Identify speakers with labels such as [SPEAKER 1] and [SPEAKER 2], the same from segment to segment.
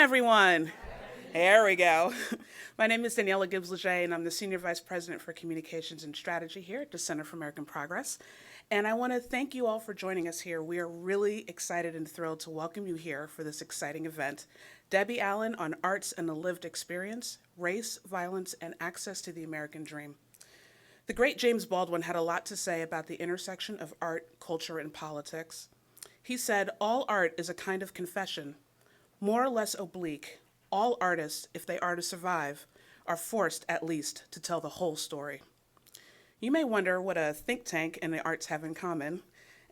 [SPEAKER 1] Everyone. There we go. My name is Daniela Gibbs-Leger, and I'm the Senior Vice President for Communications and Strategy here at the Center for American Progress. And I want to thank you all for joining us here. We are really excited and thrilled to welcome you here for this exciting event. Debbie Allen on Arts and the Lived Experience, Race, Violence, and Access to the American Dream. The great James Baldwin had a lot to say about the intersection of art, culture, and politics. He said, "All art is a kind of confession, more or less oblique. All artists, if they are to survive, are forced, at least, to tell the whole story." You may wonder what a think tank and the arts have in common,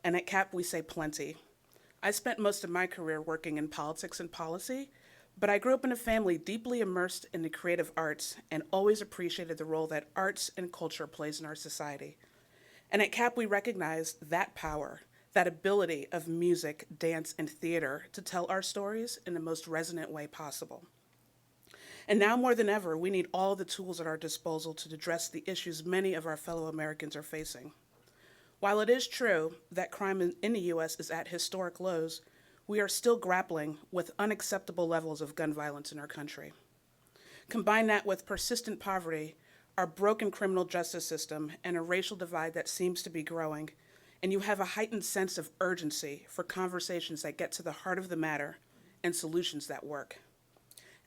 [SPEAKER 1] and at CAP we say plenty. I spent most of my career working in politics and policy, but I grew up in a family deeply immersed in the creative arts and always appreciated the role that arts and culture plays in our society. And at CAP we recognize that power, that ability of music, dance, and theater to tell our stories in the most resonant way possible. And now more than ever, we need all the tools at our disposal to address the issues many of our fellow Americans are facing. While it is true that crime in the U.S. is at historic lows, we are still grappling with unacceptable levels of gun violence in our country. Combine that with persistent poverty, our broken criminal justice system, and a racial divide that seems to be growing, and you have a heightened sense of urgency for conversations that get to the heart of the matter and solutions that work.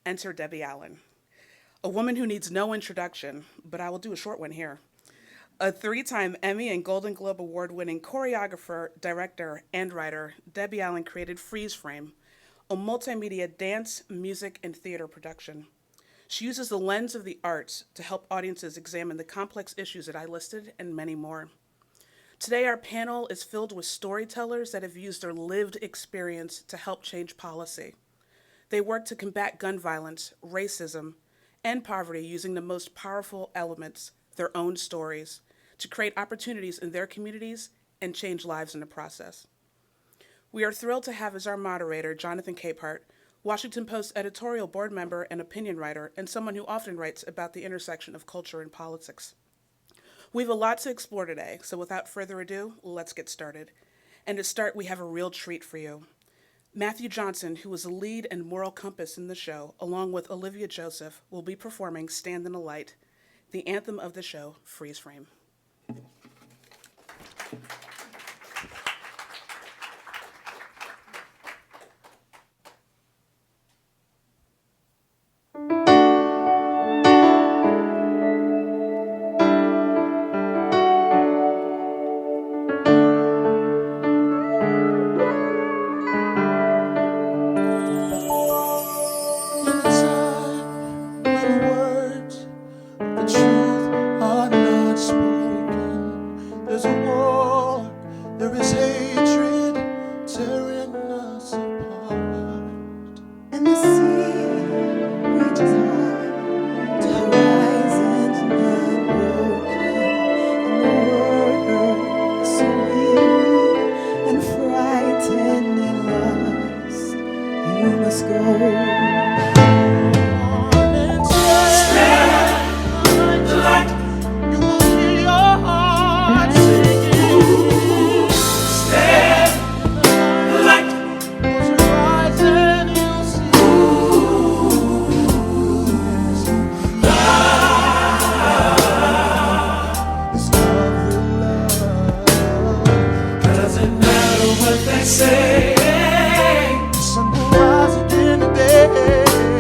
[SPEAKER 1] Enter Debbie Allen, a woman who needs no introduction, but I will do a short one here. A 3-time Emmy and Golden Globe Award-winning choreographer, director, and writer, Debbie Allen created Freeze Frame, a multimedia dance, music, and theater production. She uses the lens of the arts to help audiences examine the complex issues that I listed and many more. Today, our panel is filled with storytellers that have used their lived experience to help change policy. They work to combat gun violence, racism, and poverty using the most powerful elements, their own stories, to create opportunities in their communities and change lives in the process. We are thrilled to have as our moderator Jonathan Capehart, Washington Post editorial board member and opinion writer, and someone who often writes about the intersection of culture and politics. We have a lot to explore today, so without further ado, let's get started. And to start, we have a real treat for you. Matthew Johnson, who is a lead and moral compass in the show, along with Olivia Joseph, will be performing Stand in the Light, the anthem of the show, Freeze Frame.
[SPEAKER 2] Say, sun will rise again today.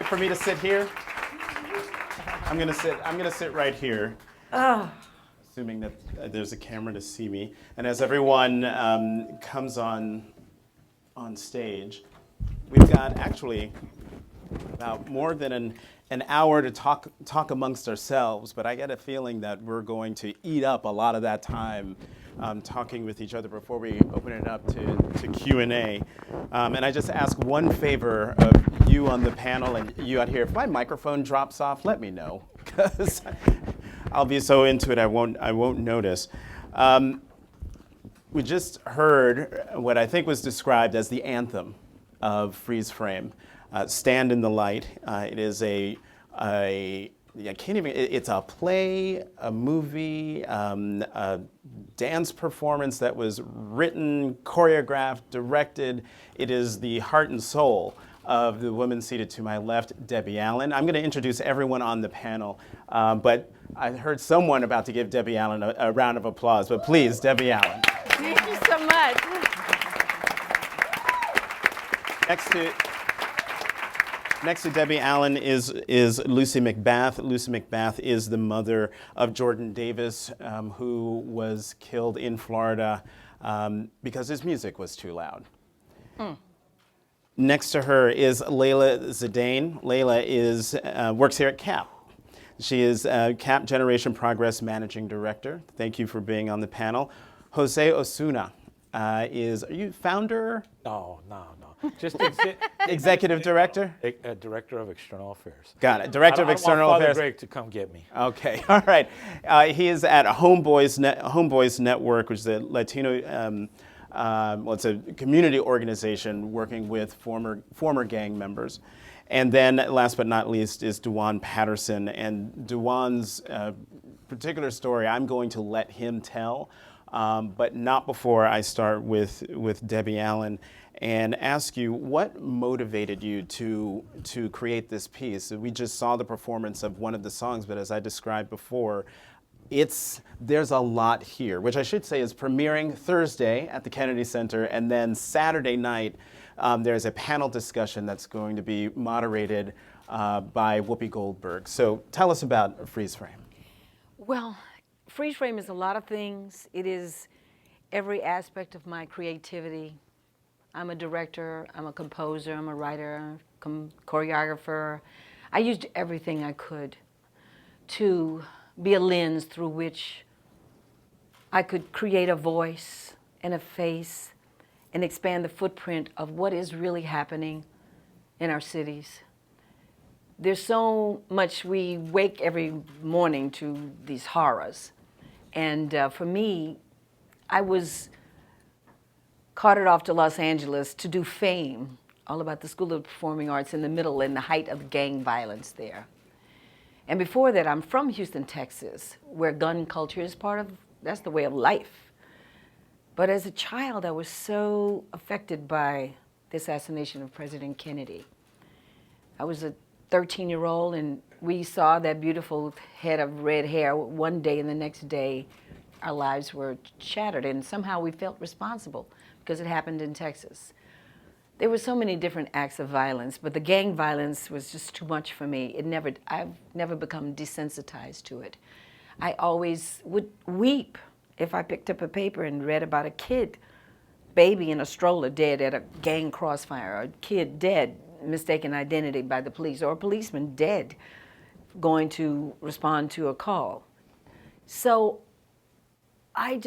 [SPEAKER 2] for me to sit here? I'm gonna sit right here. Assuming that there's a camera to see me. And as everyone comes on stage, we've got actually about more than an hour to talk amongst ourselves, but I get a feeling that we're going to eat up a lot of that time talking with each other before we open it up to Q&A. And I just ask one favor of you on the panel and you out here, if my microphone drops off, let me know, because I'll be so into it I won't notice. We just heard what I think was described as the anthem of Freeze Frame, Stand in the Light. It is it's a play, a movie, a dance performance that was written, choreographed, directed. It is the heart and soul of the woman seated to my left, Debbie Allen. I'm going to introduce everyone on the panel, but I heard someone about to give Debbie Allen a round of applause, but please, Debbie Allen.
[SPEAKER 3] Thank you so much.
[SPEAKER 2] Next to Debbie Allen is Lucy McBath. Lucy McBath is the mother of Jordan Davis, who was killed in Florida because his music was too loud. Next to her is Layla Zaidane. Layla works here at CAP. She is CAP Generation Progress Managing Director. Thank you for being on the panel. Jose Osuna are you founder?
[SPEAKER 4] No. Just
[SPEAKER 2] Executive Director?
[SPEAKER 4] Director of External Affairs.
[SPEAKER 2] Got it. Director of External
[SPEAKER 4] I want
[SPEAKER 2] Affairs.
[SPEAKER 4] Father Greg to come get me.
[SPEAKER 2] Okay, all right. He is at Homeboys Network, which is a Latino, it's a community organization working with former gang members. And then, last but not least, is Dewan Patterson. And Dewan's particular story, I'm going to let him tell, but not before I start with Debbie Allen and ask you what motivated you to create this piece. We just saw the performance of one of the songs, but as I described before, there's a lot here, which I should say is premiering Thursday at the Kennedy Center, and then Saturday night there's a panel discussion that's going to be moderated by Whoopi Goldberg. So tell us about Freeze Frame.
[SPEAKER 3] Well, Freeze Frame is a lot of things. It is every aspect of my creativity. I'm a director, I'm a composer, I'm a writer, choreographer. I used everything I could to be a lens through which I could create a voice and a face and expand the footprint of what is really happening in our cities. There's so much, we wake every morning to these horrors. And for me, I was carted off to Los Angeles to do FAME, all about the School of Performing Arts in the height of gang violence there. And before that, I'm from Houston, Texas, where gun culture is that's the way of life. But as a child, I was so affected by the assassination of President Kennedy. I was a 13-year-old, and we saw that beautiful head of red hair one day, and the next day, our lives were shattered, and somehow we felt responsible because it happened in Texas. There were so many different acts of violence, but the gang violence was just too much for me. I've never become desensitized to it. I always would weep if I picked up a paper and read about a baby in a stroller dead at a gang crossfire, or a kid dead, mistaken identity by the police, or a policeman dead going to respond to a call. So I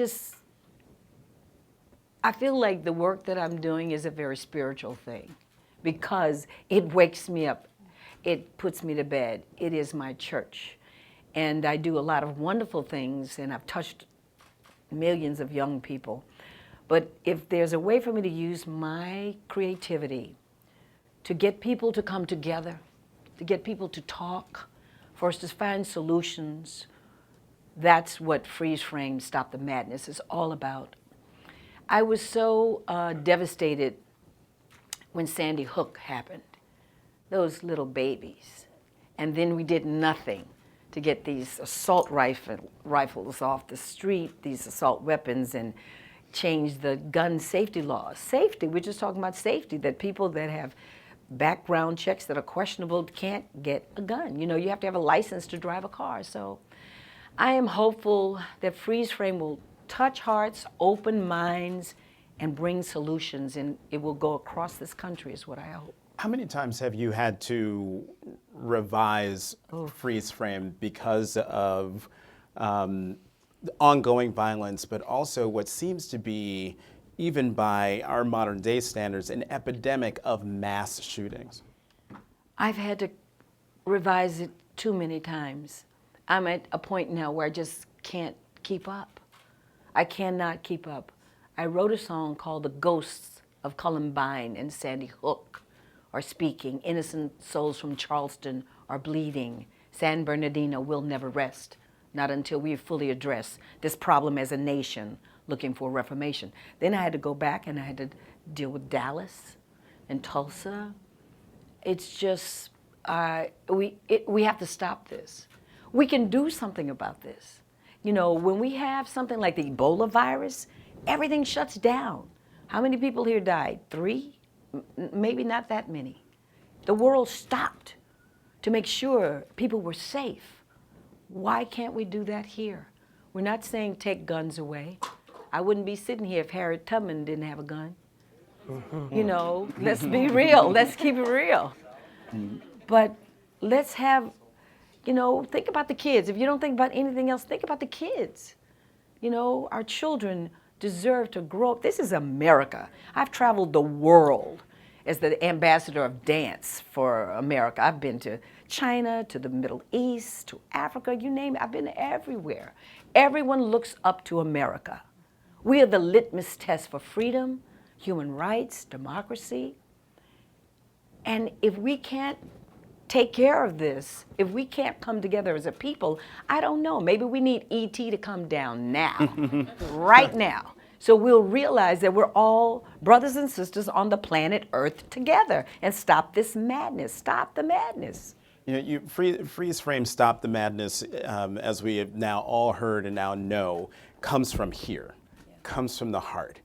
[SPEAKER 3] feel like the work that I'm doing is a very spiritual thing because it wakes me up. It puts me to bed. It is my church. And I do a lot of wonderful things, and I've touched millions of young people. But if there's a way for me to use my creativity to get people to come together, to get people to talk, for us to find solutions, that's what Freeze Frame Stop the Madness is all about. I was so devastated when Sandy Hook happened, those little babies. And then we did nothing to get these assault rifles off the street, these assault weapons, and change the gun safety laws. Safety, we're just talking about safety, that people that have background checks that are questionable can't get a gun. You know, you have to have a license to drive a car. So I am hopeful that Freeze Frame will touch hearts, open minds, and bring solutions, and it will go across this country is what I hope.
[SPEAKER 2] How many times have you had to revise Freeze Frame because of ongoing violence, but also what seems to be, even by our modern day standards, an epidemic of mass shootings?
[SPEAKER 3] I've had to revise it too many times. I'm at a point now where I just can't keep up. I cannot keep up. I wrote a song called The Ghosts of Columbine and Sandy Hook are speaking. Innocent souls from Charleston are bleeding. San Bernardino will never rest, not until we fully address this problem as a nation looking for reformation. Then I had to go back and I had to deal with Dallas and Tulsa. It's just, we have to stop this. We can do something about this. You know, when we have something like the Ebola virus, everything shuts down. How many people here died? 3? Maybe not that many. The world stopped to make sure people were safe. Why can't we do that here? We're not saying take guns away. I wouldn't be sitting here if Harriet Tubman didn't have a gun. You know, let's be real. Let's keep it real. But let's have, you know, think about the kids. If you don't think about anything else, think about the kids. You know, our children deserve to grow up. This is America. I've traveled the world as the ambassador of dance for America. I've been to China, to the Middle East, to Africa, you name it. I've been everywhere. Everyone looks up to America. We are the litmus test for freedom, human rights, democracy. And if we can't take care of this, if we can't come together as a people, I don't know, maybe we need E.T. to come down now, right now. So we'll realize that we're all brothers and sisters on the planet Earth together and stop this madness, stop the madness.
[SPEAKER 2] You know, Freeze Frame Stop the Madness, as we have now all heard and now know, comes from here, comes from the heart.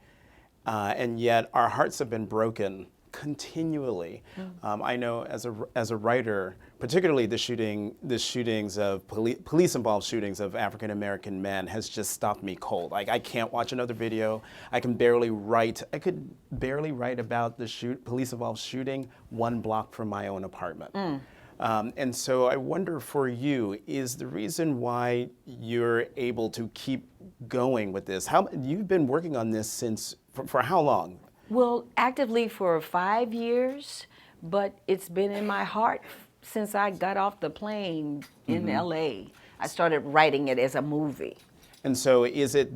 [SPEAKER 2] And yet our hearts have been broken continually. I know as a writer, particularly the shootings of police-involved shootings of African American men has just stopped me cold. Like, I can't watch another video. I could barely write about the police-involved shooting 1 block from my own apartment. And so I wonder for you, is the reason why you're able to keep going with this, you've been working on this since, for how long?
[SPEAKER 3] Well, actively for 5 years, but it's been in my heart since I got off the plane in LA. I started writing it as a movie.
[SPEAKER 2] And so is it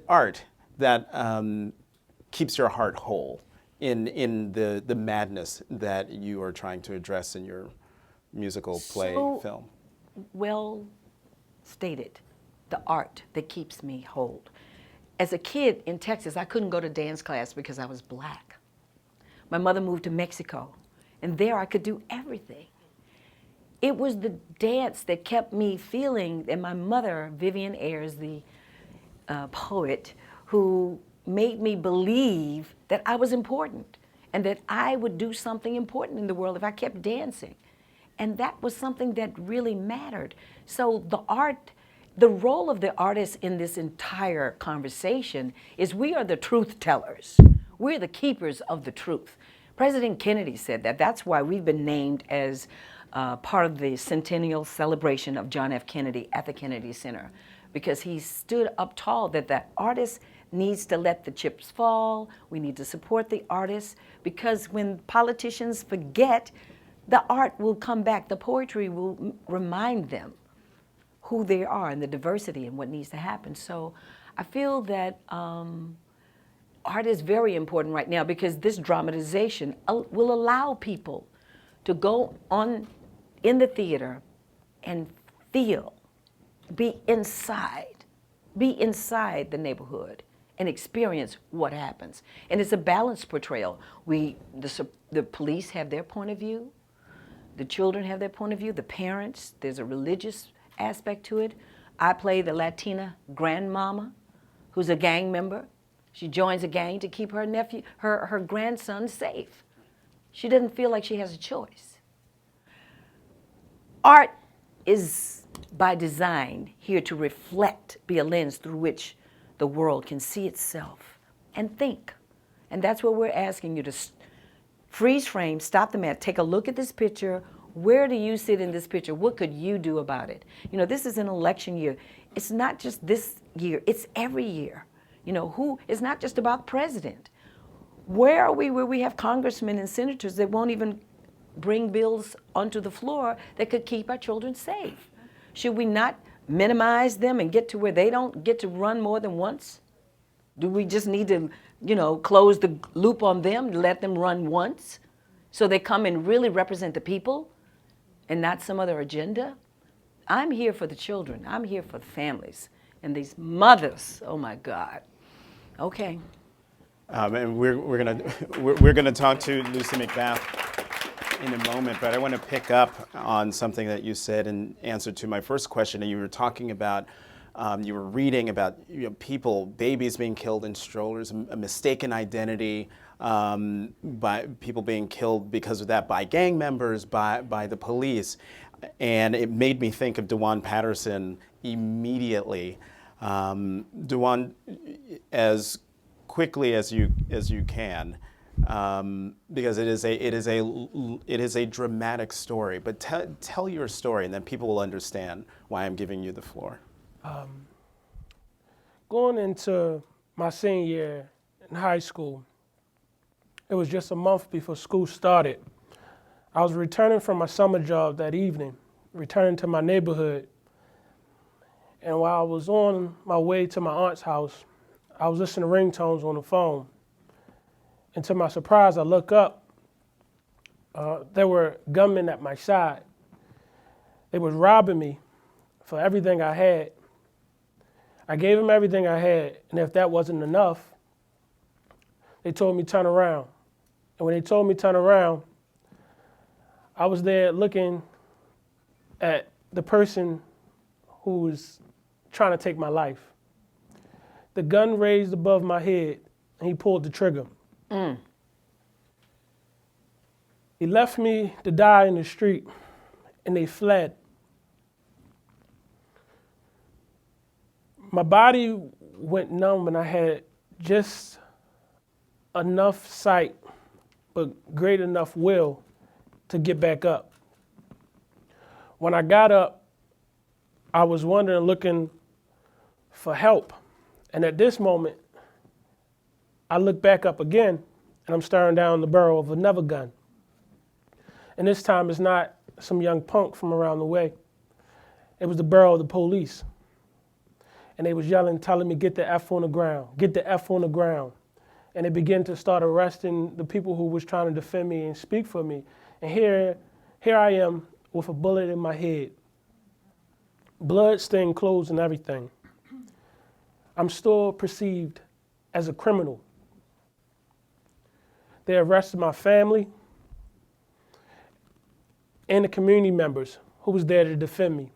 [SPEAKER 2] art that keeps your heart whole in the madness that you are trying to address in your musical play film?
[SPEAKER 3] Well stated, the art that keeps me whole. As a kid in Texas, I couldn't go to dance class because I was black. My mother moved to Mexico, and there I could do everything. It was the dance that kept me feeling, and my mother, Vivian Ayers, the poet, who made me believe that I was important and that I would do something important in the world if I kept dancing. And that was something that really mattered. So the role of the artist in this entire conversation is we are the truth tellers. We're the keepers of the truth. President Kennedy said that. That's why we've been named as part of the centennial celebration of John F. Kennedy at the Kennedy Center, because he stood up tall that the artist needs to let the chips fall. We need to support the artists, because when politicians forget, the art will come back. The poetry will remind them who they are and the diversity and what needs to happen. So I feel that art is very important right now, because this dramatization will allow people to go on in the theater and feel, be inside the neighborhood and experience what happens. And it's a balanced portrayal. The police have their point of view, the children have their point of view, the parents, there's a religious aspect to it. I play the Latina grandmama who's a gang member. She joins a gang to keep her grandson safe. She doesn't feel like she has a choice. Art is by design here to reflect, be a lens through which the world can see itself and think. And that's what we're asking you to freeze frame, stop the mat, take a look at this picture. Where do you sit in this picture? What could you do about it? You know, this is an election year. It's not just this year, it's every year. You know, it's not just about president. Where are we where we have congressmen and senators that won't even bring bills onto the floor that could keep our children safe? Should we not minimize them and get to where they don't get to run more than once? Do we just need to, you know, close the loop on them, let them run once so they come and really represent the people and not some other agenda? I'm here for the children. I'm here for the families and these mothers. Oh my God. Okay.
[SPEAKER 2] And we're gonna talk to Lucia McBath in a moment, but I want to pick up on something that you said in answer to my first question. And you were talking about, you were reading about people, babies being killed in strollers, a mistaken identity, by people being killed because of that by gang members, by the police, and it made me think of DeJuan Patterson immediately. DeJuan, as quickly as you can, because it is a dramatic story. But tell your story, and then people will understand why I'm giving you the floor.
[SPEAKER 5] Going into my senior year in high school, it was just a month before school started. I was returning from my summer job that evening, returning to my neighborhood. And while I was on my way to my aunt's house, I was listening to ringtones on the phone. And to my surprise, I look up. There were gunmen at my side. They was robbing me for everything I had. I gave them everything I had, and if that wasn't enough, they told me turn around. And when they told me turn around, I was there looking at the person who was trying to take my life. The gun raised above my head, and he pulled the trigger. He left me to die in the street, and they fled. My body went numb, and I had just enough sight, but great enough will to get back up. When I got up, I was wondering, looking for help. And at this moment, I look back up again, and I'm staring down the barrel of another gun. And this time it's not some young punk from around the way. It was the barrel of the police. And they was yelling, telling me, get the F on the ground, get the F on the ground. And they began to start arresting the people who was trying to defend me and speak for me. And here I am with a bullet in my head, blood-stained clothes and everything. I'm still perceived as a criminal. They arrested my family and the community members who was there to defend me.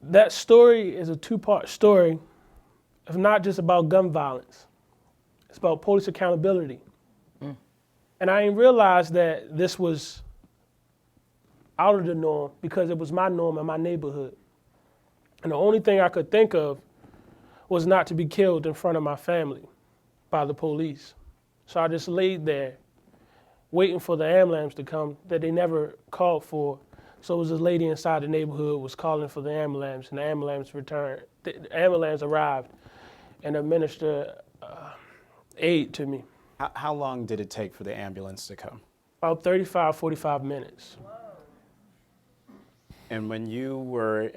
[SPEAKER 5] That story is a two-part story of not just about gun violence. It's about police accountability. And I didn't realize that this was out of the norm because it was my norm in my neighborhood. And the only thing I could think of was not to be killed in front of my family by the police. So I just laid there waiting for the ambulance to come that they never called for. So it was this lady inside the neighborhood was calling for the ambulance, and the ambulance returned. The ambulance arrived and administered aid to me.
[SPEAKER 2] How long did it take for the ambulance to come?
[SPEAKER 5] About 35, 45 minutes.
[SPEAKER 2] And when you were,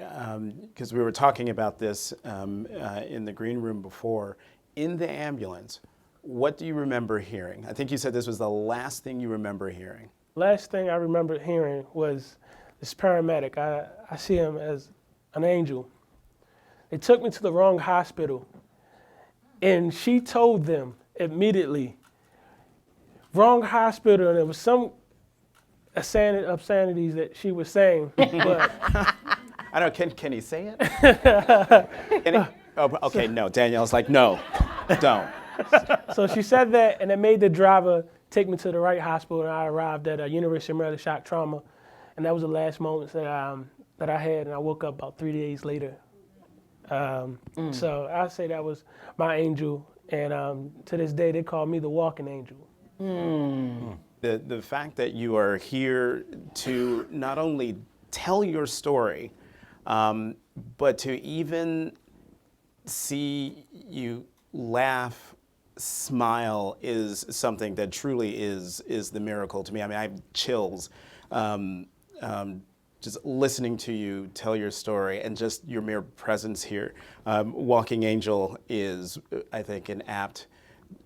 [SPEAKER 2] because we were talking about this in the green room before, in the ambulance, what do you remember hearing? I think you said this was the last thing you remember hearing.
[SPEAKER 5] Last thing I remember hearing was this paramedic. I see him as an angel. They took me to the wrong hospital, and she told them immediately, wrong hospital, and there was some obscenities that she was saying. But
[SPEAKER 2] I don't know, can he say it? Can he? Oh, okay, no. Danielle's like, no, don't.
[SPEAKER 5] so she said that, and it made the driver take me to the right hospital, and I arrived at University of Maryland Shock Trauma, and that was the last moments that I had, and I woke up about 3 days later. So I say that was my angel, and to this day they call me the walking angel.
[SPEAKER 2] The fact that you are here to not only tell your story, but to even see you laugh, smile is something that truly is the miracle to me. I mean, I have chills just listening to you tell your story, and just your mere presence here. Walking angel is, I think, an apt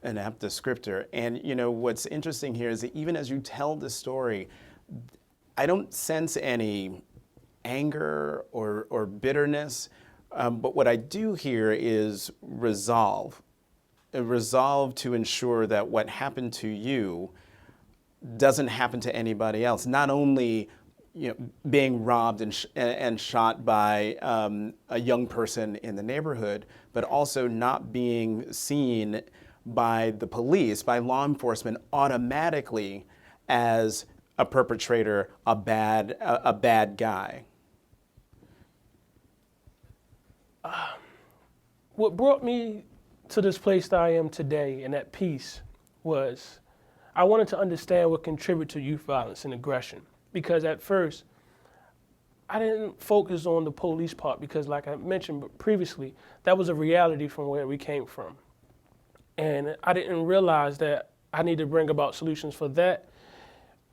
[SPEAKER 2] descriptor. And you know what's interesting here is that even as you tell the story, I don't sense any anger or bitterness, but what I do hear is resolve. A resolve to ensure that what happened to you doesn't happen to anybody else. Not only being robbed and shot by a young person in the neighborhood, but also not being seen by the police, by law enforcement, automatically as a perpetrator, a bad guy.
[SPEAKER 5] What brought me to this place that I am today and at peace was I wanted to understand what contributed to youth violence and aggression. Because at first, I didn't focus on the police part because, like I mentioned previously, that was a reality from where we came from. And I didn't realize that I need to bring about solutions for that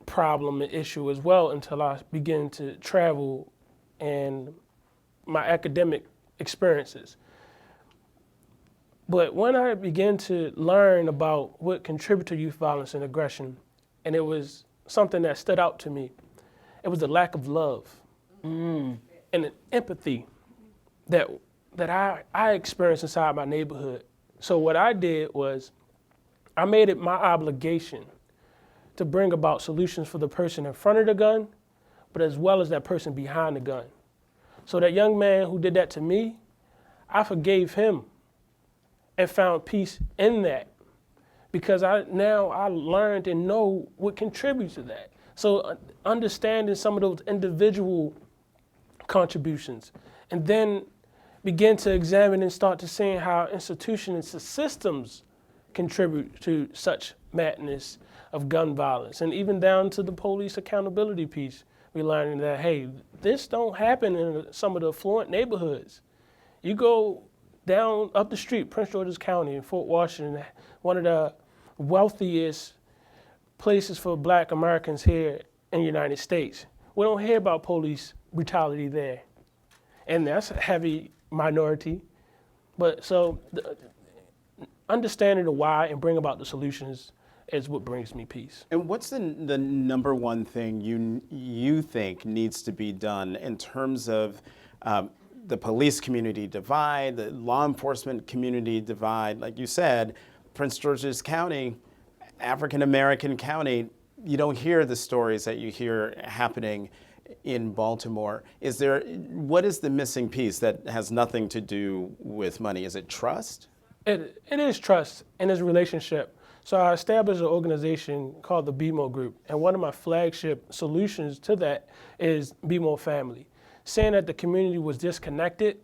[SPEAKER 5] problem and issue as well until I began to travel and my academic experiences. But when I began to learn about what contributed to youth violence and aggression, and it was something that stood out to me, it was the lack of love and an empathy that I experienced inside my neighborhood. So what I did was I made it my obligation to bring about solutions for the person in front of the gun, but as well as that person behind the gun. So that young man who did that to me, I forgave him and found peace in that, because I learned and know what contributes to that. So understanding some of those individual contributions, and then begin to examine and start to see how institutions and systems contribute to such madness of gun violence, and even down to the police accountability piece. We're learning that, hey, this don't happen in some of the affluent neighborhoods. You go down up the street, Prince George's County in Fort Washington, one of the wealthiest places for Black Americans here in the United States. We don't hear about police brutality there. And that's a heavy minority. But so understanding the why and bring about the solutions is what brings me peace.
[SPEAKER 2] And what's the number one thing you think needs to be done in terms of the police community divide, the law enforcement community divide? Like you said, Prince George's County, African American county, you don't hear the stories that you hear happening in Baltimore. What is the missing piece that has nothing to do with money? Is it trust?
[SPEAKER 5] It is trust, and it's relationship. So I established an organization called the BMO Group, and one of my flagship solutions to that is BMO Family. Saying that the community was disconnected,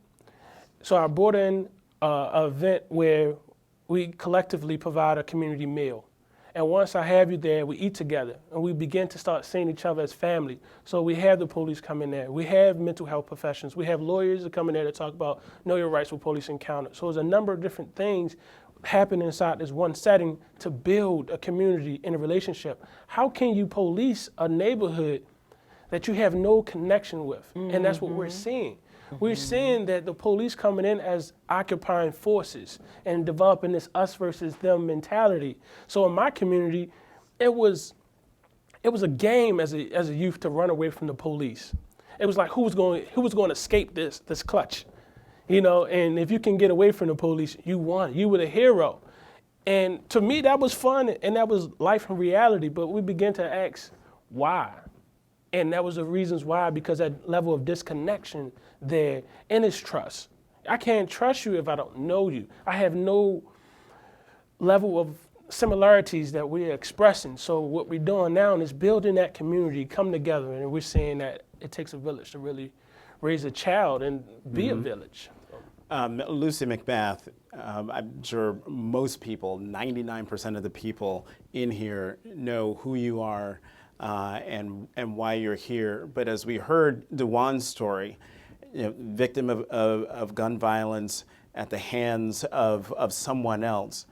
[SPEAKER 5] so I brought in an event where we collectively provide a community meal. And once I have you there, we eat together, and we begin to start seeing each other as family. So we have the police come in there. We have mental health professionals. We have lawyers that come in there to talk about know your rights with police encounter. So there's a number of different things happen inside this one setting to build a community and a relationship. How can you police a neighborhood that you have no connection with? And that's what we're seeing. We're seeing that the police coming in as occupying forces and developing this us versus them mentality. So in my community, it was a game as a youth to run away from the police. It was like who was going to escape this clutch, And if you can get away from the police, you won. You were the hero. And to me, that was fun, and that was life and reality. But we began to ask why. And that was the reasons why, because that level of disconnection there, and it's trust. I can't trust you if I don't know you. I have no level of similarities that we're expressing. So what we're doing now is building that community, come together, and we're saying that it takes a village to really raise a child and be a village.
[SPEAKER 2] Lucia McBath, I'm sure most people, 99% of the people in here know who you are and why you're here. But as we heard Dewan's story, victim of gun violence at the hands of someone else,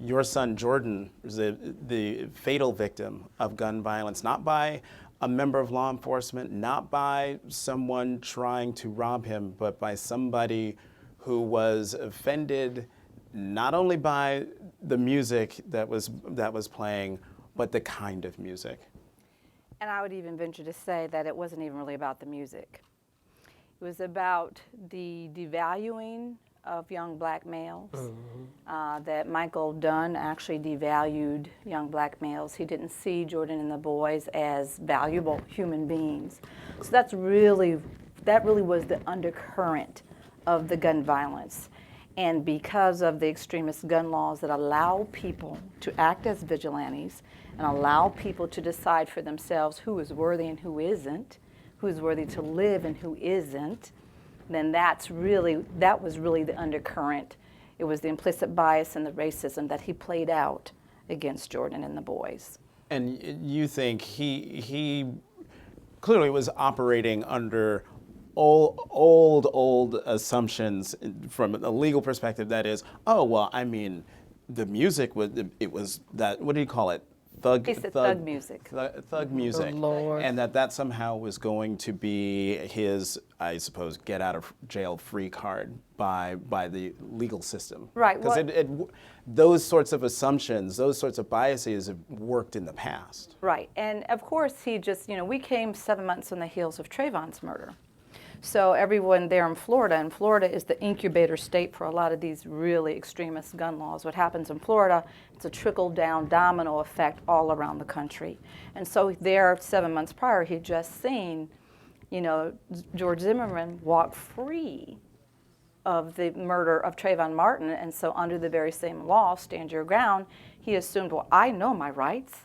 [SPEAKER 2] your son Jordan was the fatal victim of gun violence, not by a member of law enforcement, not by someone trying to rob him, but by somebody who was offended not only by the music that was playing, but the kind of music.
[SPEAKER 6] And I would even venture to say that it wasn't even really about the music. It was about the devaluing of young black males, that Michael Dunn actually devalued young black males. He didn't see Jordan and the boys as valuable human beings. So that really was the undercurrent of the gun violence. And because of the extremist gun laws that allow people to act as vigilantes and allow people to decide for themselves who is worthy and who isn't, who is worthy to live and who isn't, then that was really the undercurrent. It was the implicit bias and the racism that he played out against Jordan and the boys.
[SPEAKER 2] And you think he clearly was operating under old assumptions from a legal perspective, that is, oh, well, I mean, the music was that, what do you call it? Thug
[SPEAKER 6] music.
[SPEAKER 2] Thug music.
[SPEAKER 3] Lord.
[SPEAKER 2] And that somehow was going to be his, I suppose, get out of jail free card by the legal system.
[SPEAKER 6] Right.
[SPEAKER 2] Because those sorts of assumptions, those sorts of biases have worked in the past.
[SPEAKER 6] Right. And of course, he just, we came 7 months on the heels of Trayvon's murder. So everyone there in Florida, and Florida is the incubator state for a lot of these really extremist gun laws. What happens in Florida, it's a trickle-down domino effect all around the country. And so there, 7 months prior, he'd just seen, George Zimmerman walk free of the murder of Trayvon Martin. And so under the very same law, stand your ground, he assumed, well, I know my rights.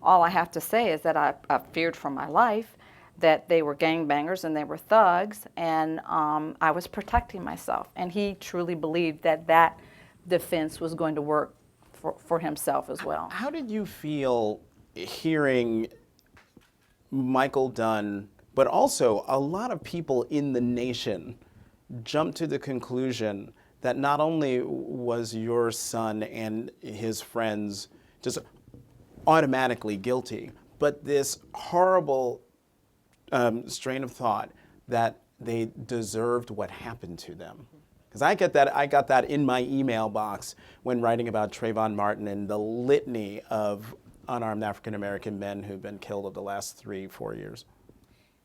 [SPEAKER 6] All I have to say is that I feared for my life, that they were gangbangers and they were thugs, and I was protecting myself. And he truly believed that defense was going to work for himself as well.
[SPEAKER 2] How did you feel hearing Michael Dunn, but also a lot of people in the nation, jump to the conclusion that not only was your son and his friends just automatically guilty, but this horrible strain of thought that they deserved what happened to them? Because I got that in my email box when writing about Trayvon Martin and the litany of unarmed African-American men who've been killed over the last 3-4 years.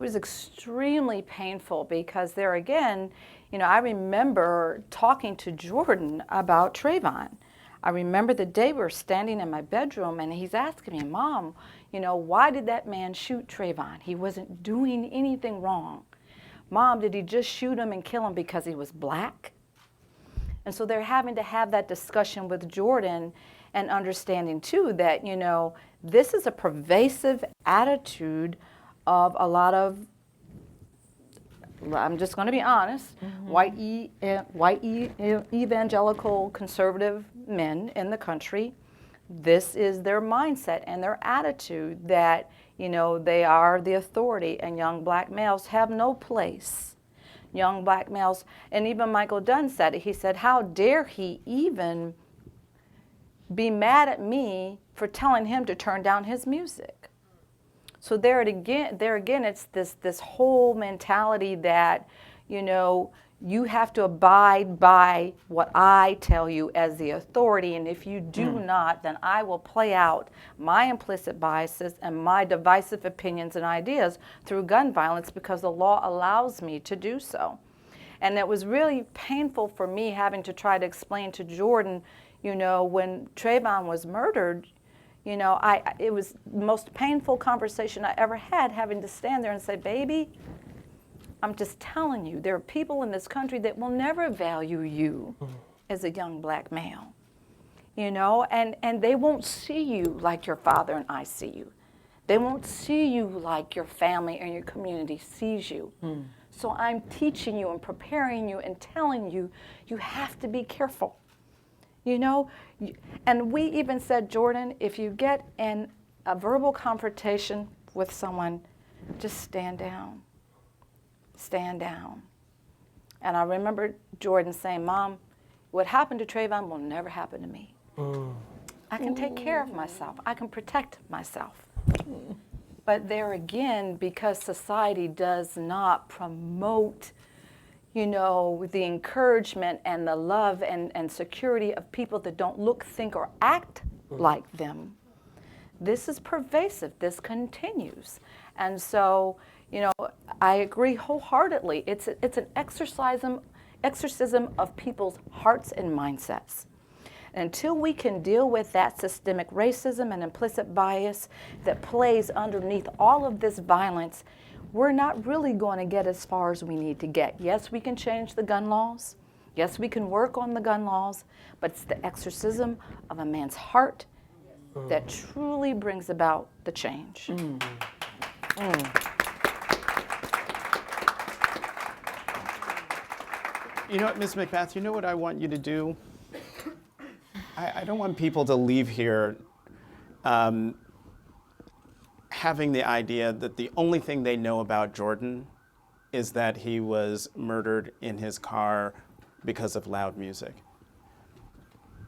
[SPEAKER 6] It was extremely painful because there again, I remember talking to Jordan about Trayvon. I remember the day we were standing in my bedroom and he's asking me, Mom, why did that man shoot Trayvon? He wasn't doing anything wrong. Mom, did he just shoot him and kill him because he was black? And so they're having to have that discussion with Jordan and understanding too that, this is a pervasive attitude of a lot of, I'm just going to be honest, white evangelical conservative men in the country. This is their mindset and their attitude that, they are the authority and young black males have no place. Young black males, and even Michael Dunn said it, he said, how dare he even be mad at me for telling him to turn down his music? So there again, it's this whole mentality that, you have to abide by what I tell you as the authority, and if you do not, then I will play out my implicit biases and my divisive opinions and ideas through gun violence because the law allows me to do so. And it was really painful for me having to try to explain to Jordan, when Trayvon was murdered, it was the most painful conversation I ever had, having to stand there and say, baby, I'm just telling you, there are people in this country that will never value you as a young black male. you know, and they won't see you like your father and I see you. They won't see you like your family and your community sees you. So I'm teaching you and preparing you and telling you, you have to be careful. You know, and we even said, Jordan, if you get in a verbal confrontation with someone, just stand down. Stand down. And I remember Jordan saying, Mom, what happened to Trayvon will never happen to me. I can take care of myself. I can protect myself. But there again, because society does not promote, you know, the encouragement and the love and security of people that don't look, think, or act like them, this is pervasive. This continues. And so, you know, I agree wholeheartedly. It's an exorcism of people's hearts and mindsets. Until we can deal with that systemic racism and implicit bias that plays underneath all of this violence, we're not really going to get as far as we need to get. Yes, we can change the gun laws. Yes, we can work on the gun laws, but it's the exorcism of a man's heart that truly brings about the change.
[SPEAKER 2] You know what, Ms. McBath, you know what I want you to do? I don't want people to leave here having the idea that the only thing they know about Jordan is that he was murdered in his car because of loud music.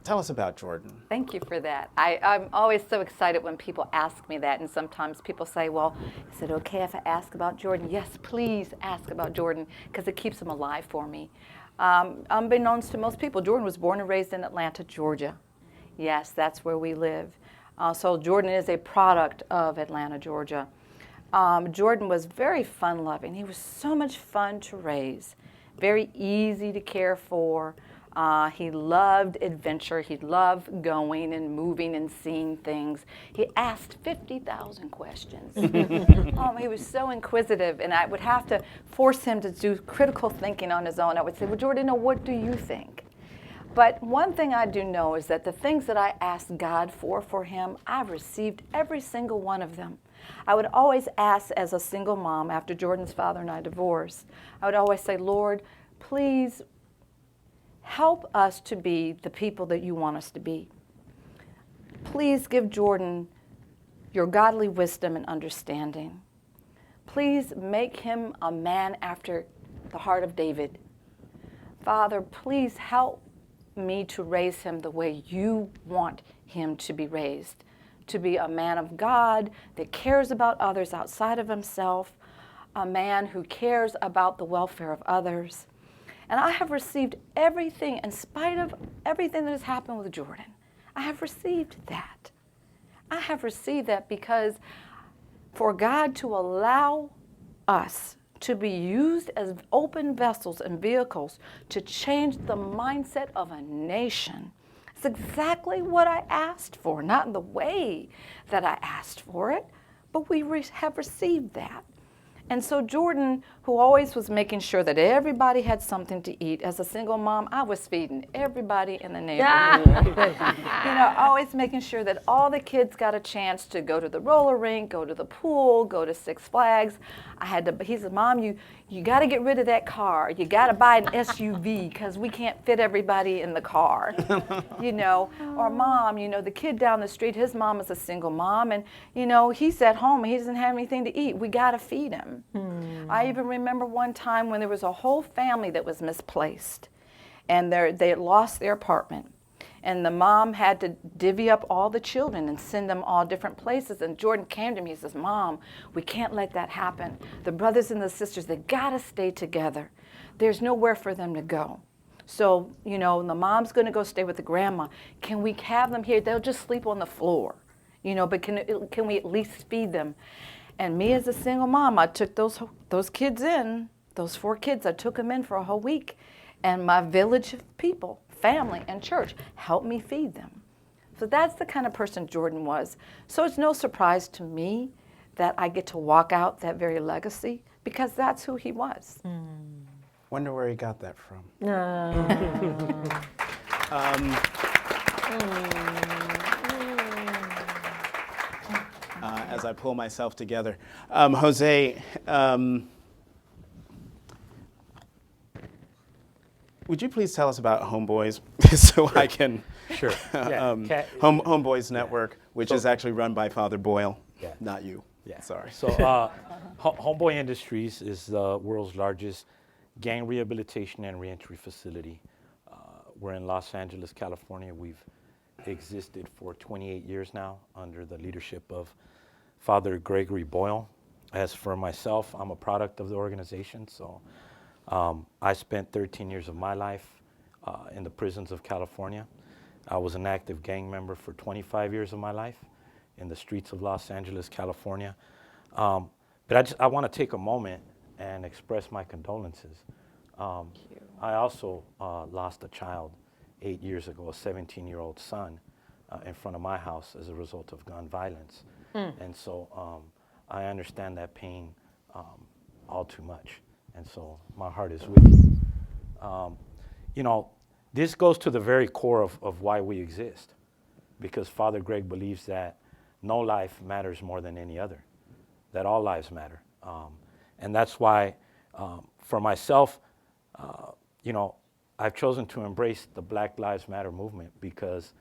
[SPEAKER 2] Tell us about Jordan.
[SPEAKER 6] Thank you for that. I'm always so excited when people ask me that, and sometimes people say, well, is it okay if I ask about Jordan? Yes, please ask about Jordan, because it keeps him alive for me. Unbeknownst to most people, Jordan was born and raised in Atlanta, Georgia. Yes, that's where we live. So Jordan is a product of Atlanta, Georgia. Jordan was very fun-loving. He was so much fun to raise, very easy to care for. He loved adventure. He loved going and moving and seeing things. He asked 50,000 questions. He was so inquisitive, and I would have to force him to do critical thinking on his own. I would say, well, Jordan, what do you think? But one thing I do know is that the things that I asked God for him, I've received every single one of them. I would always ask as a single mom after Jordan's father and I divorced, I would always say, Lord, please help us to be the people that you want us to be. Please give Jordan your godly wisdom and understanding. Please make him a man after the heart of David. Father, please help me to raise him the way you want him to be raised, to be a man of God that cares about others outside of himself, a man who cares about the welfare of others. And I have received everything, in spite of everything that has happened with Jordan. I have received that. I have received that because for God to allow us to be used as open vessels and vehicles to change the mindset of a nation, it's exactly what I asked for, not in the way that I asked for it, but we have received that. And so Jordan, who always was making sure that everybody had something to eat, as a single mom, I was feeding everybody in the neighborhood. Always making sure that all the kids got a chance to go to the roller rink, go to the pool, go to Six Flags. He said, Mom, you got to get rid of that car. You got to buy an SUV because we can't fit everybody in the car. Or Mom, the kid down the street, his mom is a single mom, and he's at home, he doesn't have anything to eat. We got to feed him. I even remember one time when there was a whole family that was misplaced, and they had lost their apartment. And the mom had to divvy up all the children and send them all different places. And Jordan came to me, he says, Mom, we can't let that happen. The brothers and the sisters, they gotta stay together. There's nowhere for them to go. So, the mom's gonna go stay with the grandma. Can we have them here? They'll just sleep on the floor, but can we at least feed them? And me as a single mom, I took those kids in, those 4 kids, I took them in for a whole week. And my village of people, family and church, helped me feed them. So that's the kind of person Jordan was. So it's no surprise to me that I get to walk out that very legacy, because that's who he was.
[SPEAKER 2] Wonder where he got that from. As I pull myself together. Jose, would you please tell us about Homeboys so I can,
[SPEAKER 4] Sure. Yeah.
[SPEAKER 2] Homeboys Network, which
[SPEAKER 4] So-
[SPEAKER 2] is actually run by Father Boyle,
[SPEAKER 4] Yeah.
[SPEAKER 2] not you.
[SPEAKER 4] Yeah.
[SPEAKER 2] Sorry.
[SPEAKER 4] So, Homeboy Industries is the world's largest gang rehabilitation and reentry facility. We're in Los Angeles, California. We've existed for 28 years now under the leadership of Father Gregory Boyle. As for myself, I'm a product of the organization. So, I spent 13 years of my life in the prisons of California. I was an active gang member for 25 years of my life in the streets of Los Angeles, California. But I want to take a moment and express my condolences. I also lost a child 8 years ago, a 17-year-old son, in front of my house as a result of gun violence. And so I understand that pain all too much. And so my heart is with you. You know, this goes to the very core of why we exist, because Father Greg believes that no life matters more than any other, that all lives matter. And that's why, for myself, you know, I've chosen to embrace the Black Lives Matter movement, because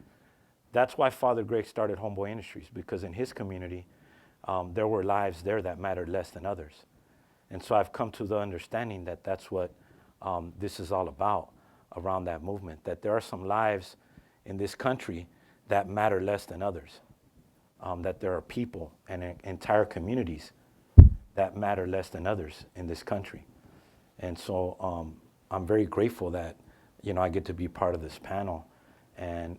[SPEAKER 4] that's why Father Greg started Homeboy Industries, because in his community, there were lives there that mattered less than others. And so I've come to the understanding that that's what this is all about around that movement, that there are some lives in this country that matter less than others, that there are people and entire communities that matter less than others in this country. And so I'm very grateful that, you know, I get to be part of this panel and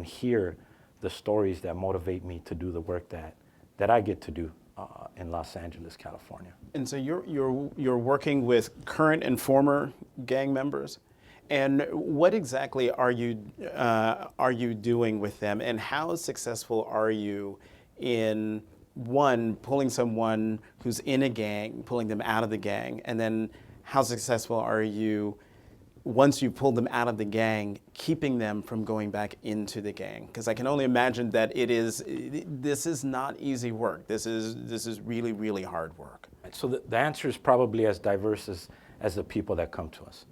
[SPEAKER 4] hear the stories that motivate me to do the work that I get to do in Los Angeles, California.
[SPEAKER 2] And so you're working with current and former gang members, and what exactly are you doing with them, and how successful are you in one, pulling someone who's in a gang, pulling them out of the gang, and then how successful are you once you pull them out of the gang, keeping them from going back into the gang? Because I can only imagine that this is not easy work. This is really, really hard work.
[SPEAKER 4] So the answer is probably as diverse as the people that come to us.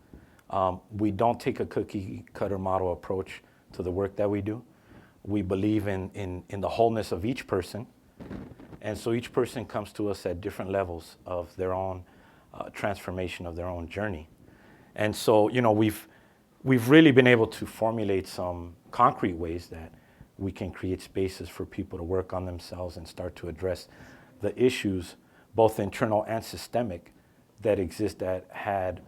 [SPEAKER 4] We don't take a cookie cutter model approach to the work that we do. We believe in the wholeness of each person. And so each person comes to us at different levels of their own transformation, of their own journey. And so, you know, we've really been able to formulate some concrete ways that we can create spaces for people to work on themselves and start to address the issues, both internal and systemic, that exist that had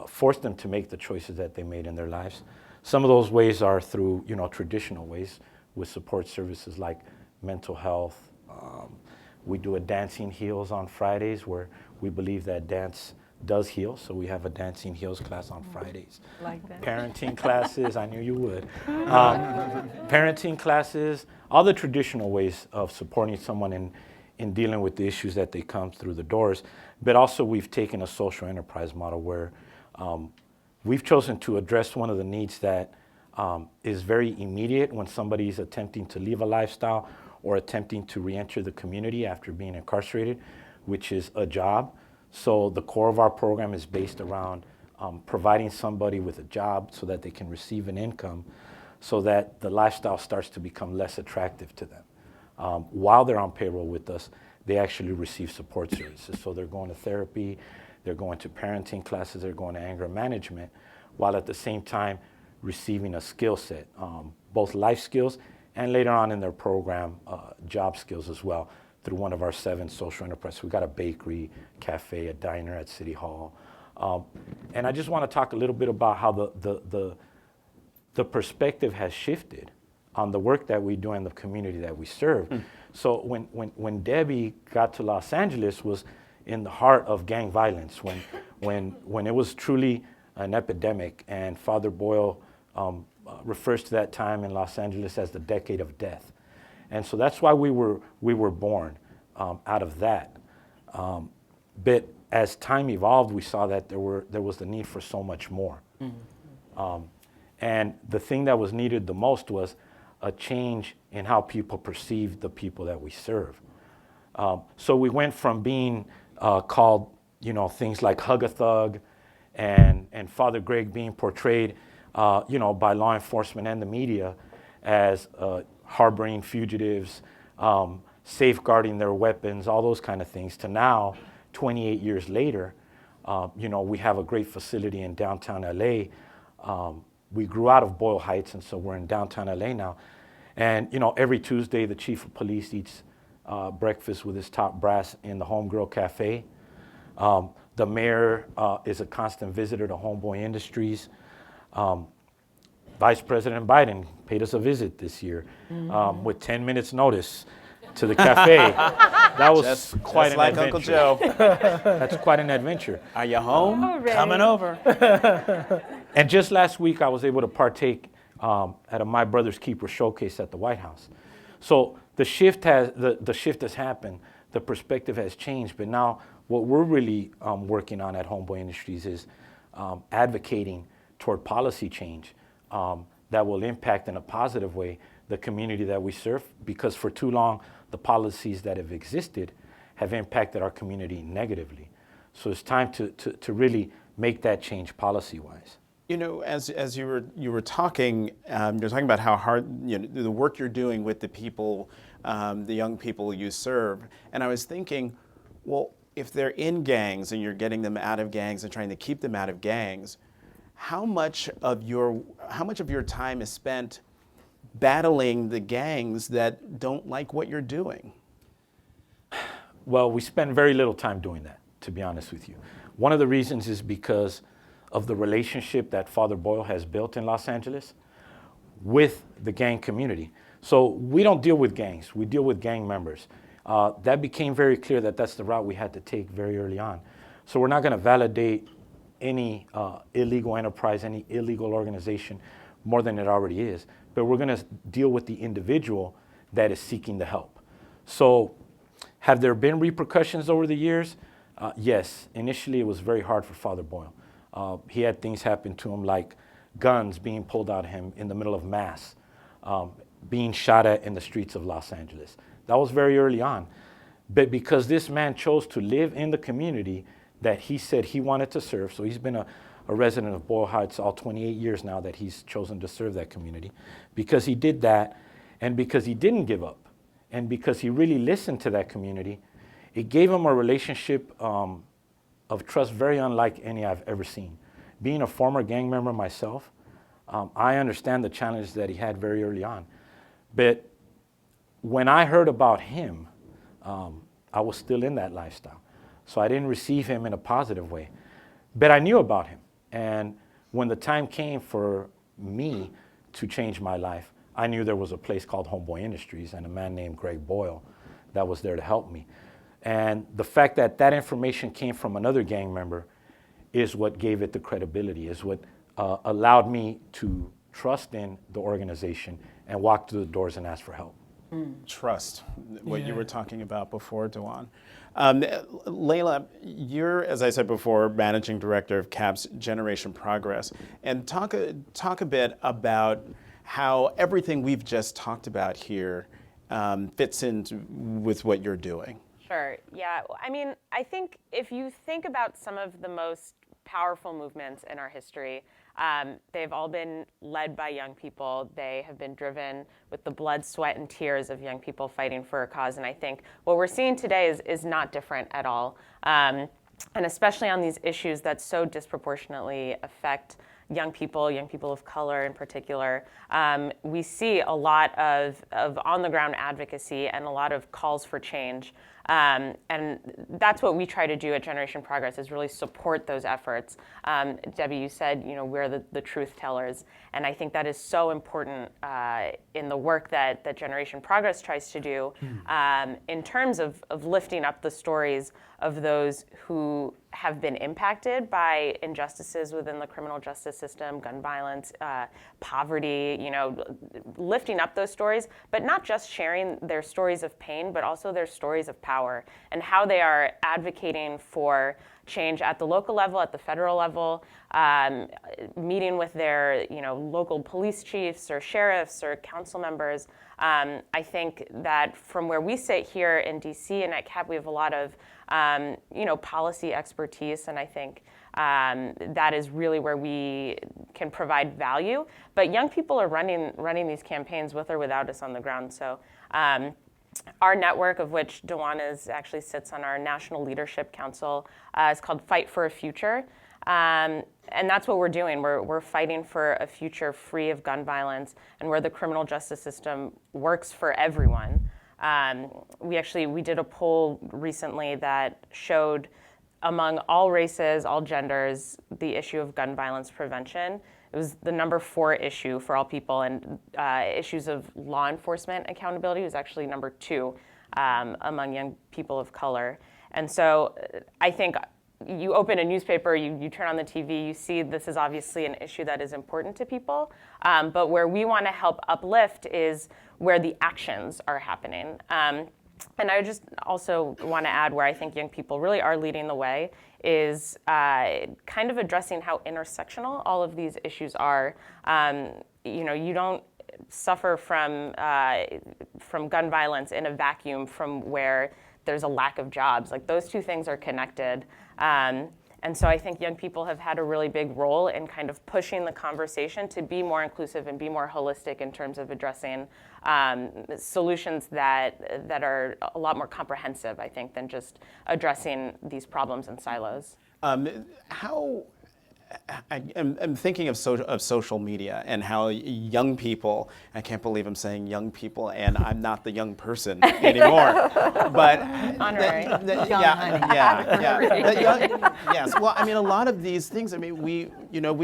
[SPEAKER 4] forced them to make the choices that they made in their lives. Some of those ways are through, you know, traditional ways with support services like mental health. We do a Dancing Heals on Fridays, where we believe that dance does heal, so we have a Dancing Heals class on Fridays.
[SPEAKER 3] Like that.
[SPEAKER 4] Parenting classes, I knew you would. Parenting classes, all the traditional ways of supporting someone in dealing with the issues that they come through the doors. But also we've taken a social enterprise model where we've chosen to address one of the needs that is very immediate when somebody is attempting to leave a lifestyle or attempting to reenter the community after being incarcerated, which is a job. So the core of our program is based around providing somebody with a job so that they can receive an income, so that the lifestyle starts to become less attractive to them. While they're on payroll with us, they actually receive support services. So they're going to therapy, they're going to parenting classes, they're going to anger management, while at the same time receiving a skill set, both life skills and later on in their program, job skills as well, through one of our 7 social enterprises. We've got a bakery, cafe, a diner at City Hall. And I just want to talk a little bit about how the perspective has shifted on the work that we do in the community that we serve. So when Debbie got to Los Angeles was in the heart of gang violence, when it was truly an epidemic, and Father Boyle refers to that time in Los Angeles as the decade of death. And so that's why we were born out of that. But as time evolved, we saw that there was the need for so much more. And the thing that was needed the most was a change in how people perceive the people that we serve. So we went from being called, things like Hug a Thug and Father Greg being portrayed, by law enforcement and the media as harboring fugitives, safeguarding their weapons, all those kind of things, to now, 28 years later, we have a great facility in downtown LA. We grew out of Boyle Heights, and so we're in downtown LA now. And, every Tuesday, the chief of police eats breakfast with his top brass in the Homegirl Cafe. The mayor is a constant visitor to Homeboy Industries. Vice President Biden paid us a visit this year with 10 minutes notice to the cafe. That was quite an
[SPEAKER 2] like
[SPEAKER 4] adventure.
[SPEAKER 2] Uncle Joe.
[SPEAKER 4] That's quite an adventure.
[SPEAKER 2] Are you home?
[SPEAKER 6] Already.
[SPEAKER 2] Coming over.
[SPEAKER 4] And just last week, I was able to partake at a My Brother's Keeper showcase at the White House. So the shift has happened. The perspective has changed. But now what we're really working on at Homeboy Industries is advocating toward policy change that will impact in a positive way the community that we serve, because for too long, the policies that have existed have impacted our community negatively. So it's time to really make that change policy-wise.
[SPEAKER 2] As you were talking, you're talking about how hard the work you're doing with the people, the young people you serve, and I was thinking, well, if they're in gangs and you're getting them out of gangs and trying to keep them out of gangs, how much of your time is spent battling the gangs that don't like what you're doing?
[SPEAKER 4] Well, we spend very little time doing that, to be honest with you. One of the reasons is because of the relationship that Father Boyle has built in Los Angeles with the gang community. So we don't deal with gangs, we deal with gang members. That became very clear that that's the route we had to take very early on. So we're not gonna validate any illegal enterprise, any illegal organization more than it already is, but we're gonna deal with the individual that is seeking the help. So have there been repercussions over the years? Yes, initially it was very hard for Father Boyle. He had things happen to him like guns being pulled out of him in the middle of mass, being shot at in the streets of Los Angeles. That was very early on. But because this man chose to live in the community that he said he wanted to serve, so he's been a resident of Boyle Heights all 28 years now that he's chosen to serve that community. Because he did that, and because he didn't give up, and because he really listened to that community, it gave him a relationship of trust very unlike any I've ever seen. Being a former gang member myself, I understand the challenge that he had very early on. But when I heard about him, I was still in that lifestyle. So I didn't receive him in a positive way. But I knew about him. And when the time came for me to change my life, I knew there was a place called Homeboy Industries and a man named Greg Boyle that was there to help me. And the fact that that information came from another gang member is what gave it the credibility, is what allowed me to trust in the organization and walk through the doors and ask for help.
[SPEAKER 2] Trust, what you were talking about before, Dewan. Layla, you're, as I said before, managing director of CAP's Generation Progress. And talk a bit about how everything we've just talked about here fits in with what you're doing.
[SPEAKER 7] Sure, yeah. I mean, I think if you think about some of the most powerful movements in our history, they've all been led by young people. They have been driven with the blood, sweat, and tears of young people fighting for a cause. And I think what we're seeing today is not different at all. And especially on these issues that so disproportionately affect young people of color in particular, we see a lot of on-the-ground advocacy and a lot of calls for change. And that's what we try to do at Generation Progress, is really support those efforts. Debbie, you said, we're the truth tellers. And I think that is so important in the work that Generation Progress tries to do in terms of lifting up the stories of those who have been impacted by injustices within the criminal justice system, gun violence, poverty, lifting up those stories, but not just sharing their stories of pain, but also their stories of power and how they are advocating for change at the local level, at the federal level, meeting with their local police chiefs or sheriffs or council members. I think that from where we sit here in DC and at CAP, we have a lot of policy expertise, and I think that is really where we can provide value. But young people are running these campaigns with or without us on the ground. So our network, of which Dewan actually sits on our National Leadership Council, is called Fight for a Future. And that's what we're doing. We're fighting for a future free of gun violence and where the criminal justice system works for everyone. We did a poll recently that showed among all races, all genders, the issue of gun violence prevention. It was the number 4 issue for all people, and issues of law enforcement accountability was actually number 2 among young people of color. And so I think you open a newspaper, you turn on the TV, you see this is obviously an issue that is important to people, but where we want to help uplift is where the actions are happening. And I just also want to add where I think young people really are leading the way is kind of addressing how intersectional all of these issues are. You don't suffer from gun violence in a vacuum from where there's a lack of jobs. Like, those two things are connected. And so I think young people have had a really big role in kind of pushing the conversation to be more inclusive and be more holistic in terms of addressing solutions that are a lot more comprehensive, I think, than just addressing these problems in silos.
[SPEAKER 2] I'm thinking of social media and how young people, I can't believe I'm saying young people and I'm not the young person anymore. But
[SPEAKER 7] Honorary.
[SPEAKER 2] Yes. Well, I mean, a lot of these things, I mean, we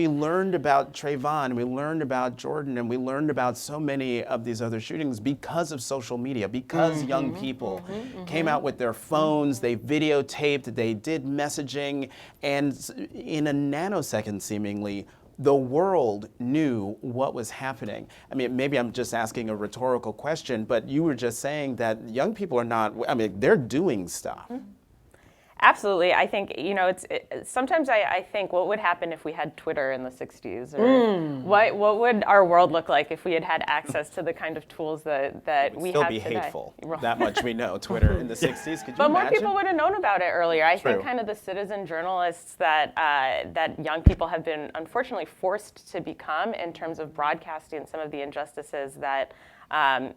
[SPEAKER 2] learned about Trayvon, we learned about Jordan, and we learned about so many of these other shootings because of social media, because young people came out with their phones, they videotaped, they did messaging, and in a nanosecond, seemingly, the world knew what was happening. I mean, maybe I'm just asking a rhetorical question, but you were just saying that young people are not, I mean, they're doing stuff.
[SPEAKER 7] Absolutely. I think, sometimes I think what would happen if we had Twitter in the 60s? Or what would our world look like if we had access to the kind of tools that we have today?
[SPEAKER 2] Still be hateful. That much we know. Twitter in the 60s, could you imagine?
[SPEAKER 7] But more people would have known about it earlier. I think kind of the citizen journalists that young people have been unfortunately forced to become in terms of broadcasting some of the injustices that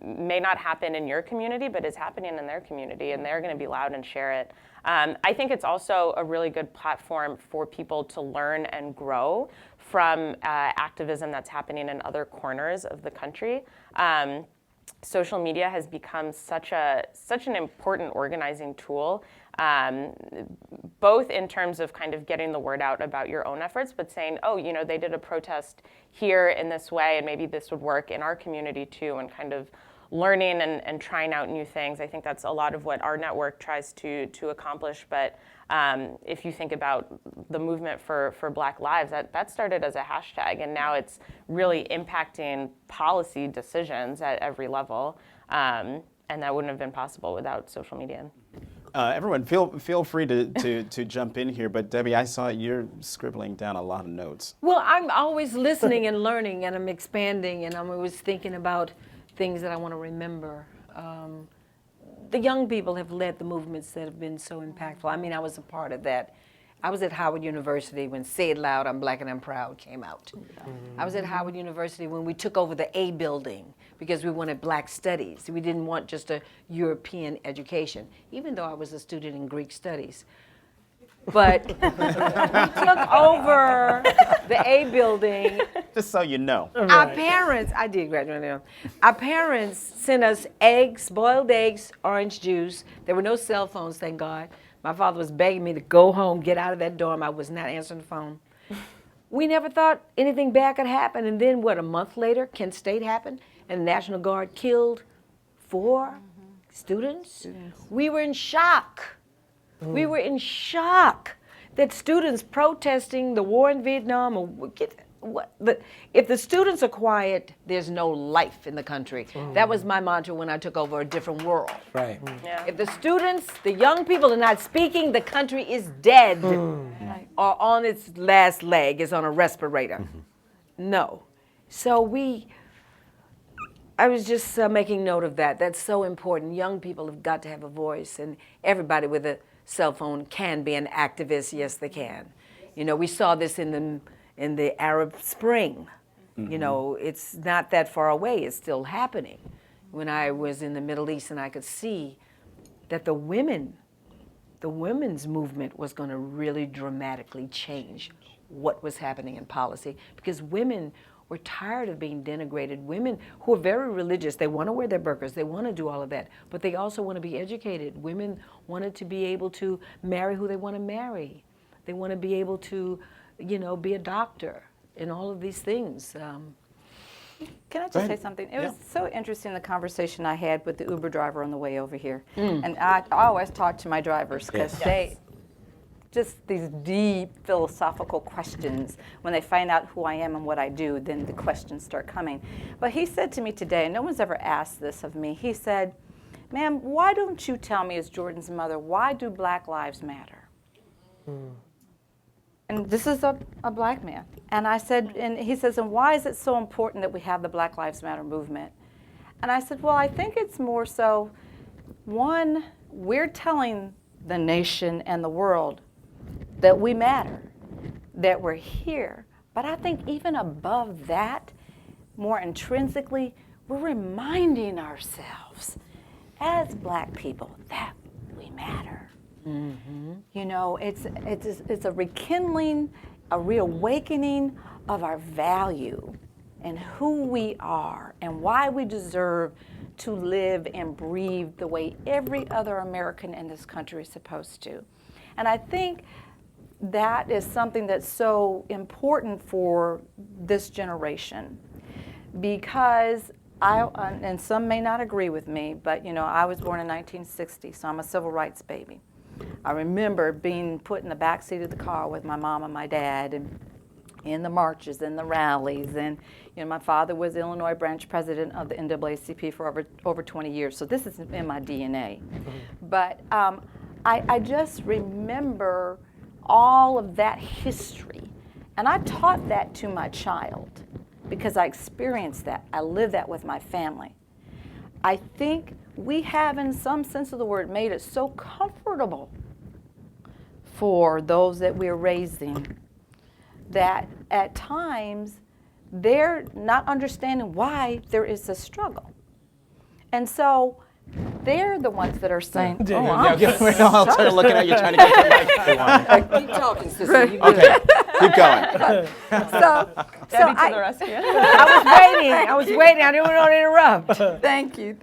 [SPEAKER 7] may not happen in your community, but is happening in their community, and they're going to be loud and share it. I think it's also a really good platform for people to learn and grow from activism that's happening in other corners of the country. Social media has become such an important organizing tool, both in terms of kind of getting the word out about your own efforts, but saying, they did a protest here in this way, and maybe this would work in our community too, and kind of learning and trying out new things. I think that's a lot of what our network tries to accomplish. But if you think about the movement for Black Lives, that started as a hashtag, and now it's really impacting policy decisions at every level. And that wouldn't have been possible without social media.
[SPEAKER 2] Everyone, feel free to jump in here. But Debbie, I saw you're scribbling down a lot of notes.
[SPEAKER 3] Well, I'm always listening and learning, and I'm expanding, and I'm always thinking about things that I want to remember. The young people have led the movements that have been so impactful. I mean, I was a part of that. I was at Howard University when Say It Loud, I'm Black and I'm Proud came out. I was at Howard University when we took over the A building because we wanted Black studies. We didn't want just a European education, even though I was a student in Greek studies. But we took over the A building.
[SPEAKER 2] Just so you know.
[SPEAKER 3] Our parents, I did graduate now. Our parents sent us eggs, boiled eggs, orange juice. There were no cell phones, thank God. My father was begging me to go home, get out of that dorm. I was not answering the phone. We never thought anything bad could happen. And then, a month later, Kent State happened, and the National Guard killed 4 students. We were in shock. We were in shock. that students protesting the war in Vietnam if the students are quiet, there's no life in the country. That was my mantra when I took over a different world.
[SPEAKER 4] Right.
[SPEAKER 7] Yeah.
[SPEAKER 3] If the students, the young people are not speaking, the country is dead or on its last leg, is on a respirator. No. So I was just making note of that. That's so important. Young people have got to have a voice, and everybody with a cell phone can be an activist. Yes, they can. You know, we saw this in the Arab Spring. You know, it's not that far away. It's still happening. When I was in the Middle East, and I could see that the women's movement was going to really dramatically change what was happening in policy, because women were tired of being denigrated. Women who are very religious, they want to wear their burqas, they want to do all of that, but they also want to be educated. Women wanted to be able to marry who they want to marry. They want to be able to, you know, be a doctor and all of these things.
[SPEAKER 6] Can I just say something? It was so interesting, the conversation I had with the Uber driver on the way over here. And I always talk to my drivers because they, just these deep philosophical questions. When they find out who I am and what I do, then the questions start coming. But he said to me today, and no one's ever asked this of me, he said, "Ma'am, why don't you tell me, as Jordan's mother, why do Black lives matter?" And this is a black man. And I said, and he says, "And why is it so important that we have the Black Lives Matter movement?" And I said, well, I think it's more so, one, we're telling the nation and the world that we matter, that we're here. But I think even above that, more intrinsically, we're reminding ourselves as Black people that we matter. You know, it's a rekindling, a reawakening of our value and who we are and why we deserve to live and breathe the way every other American in this country is supposed to. And I think that is something that's so important for this generation, because and some may not agree with me, but you know, I was born in 1960, so I'm a civil rights baby. I remember being put in the back seat of the car with my mom and my dad, and in the marches and the rallies. And you know, my father was Illinois branch president of the NAACP for over 20 years, so this is in my DNA. But I just remember all of that history, and I taught that to my child because I experienced that. I lived that with my family. I think we have, in some sense of the word, made it so comfortable for those that we're raising that at times they're not understanding why there is a struggle. And so they're the ones that are saying, "Oh,
[SPEAKER 2] I'll start looking at you trying to get the mic.
[SPEAKER 3] Keep talking, sister. You
[SPEAKER 2] Okay, keep going.
[SPEAKER 7] Debbie to the rescue.
[SPEAKER 3] I was waiting. I didn't want to interrupt.
[SPEAKER 6] Thank you.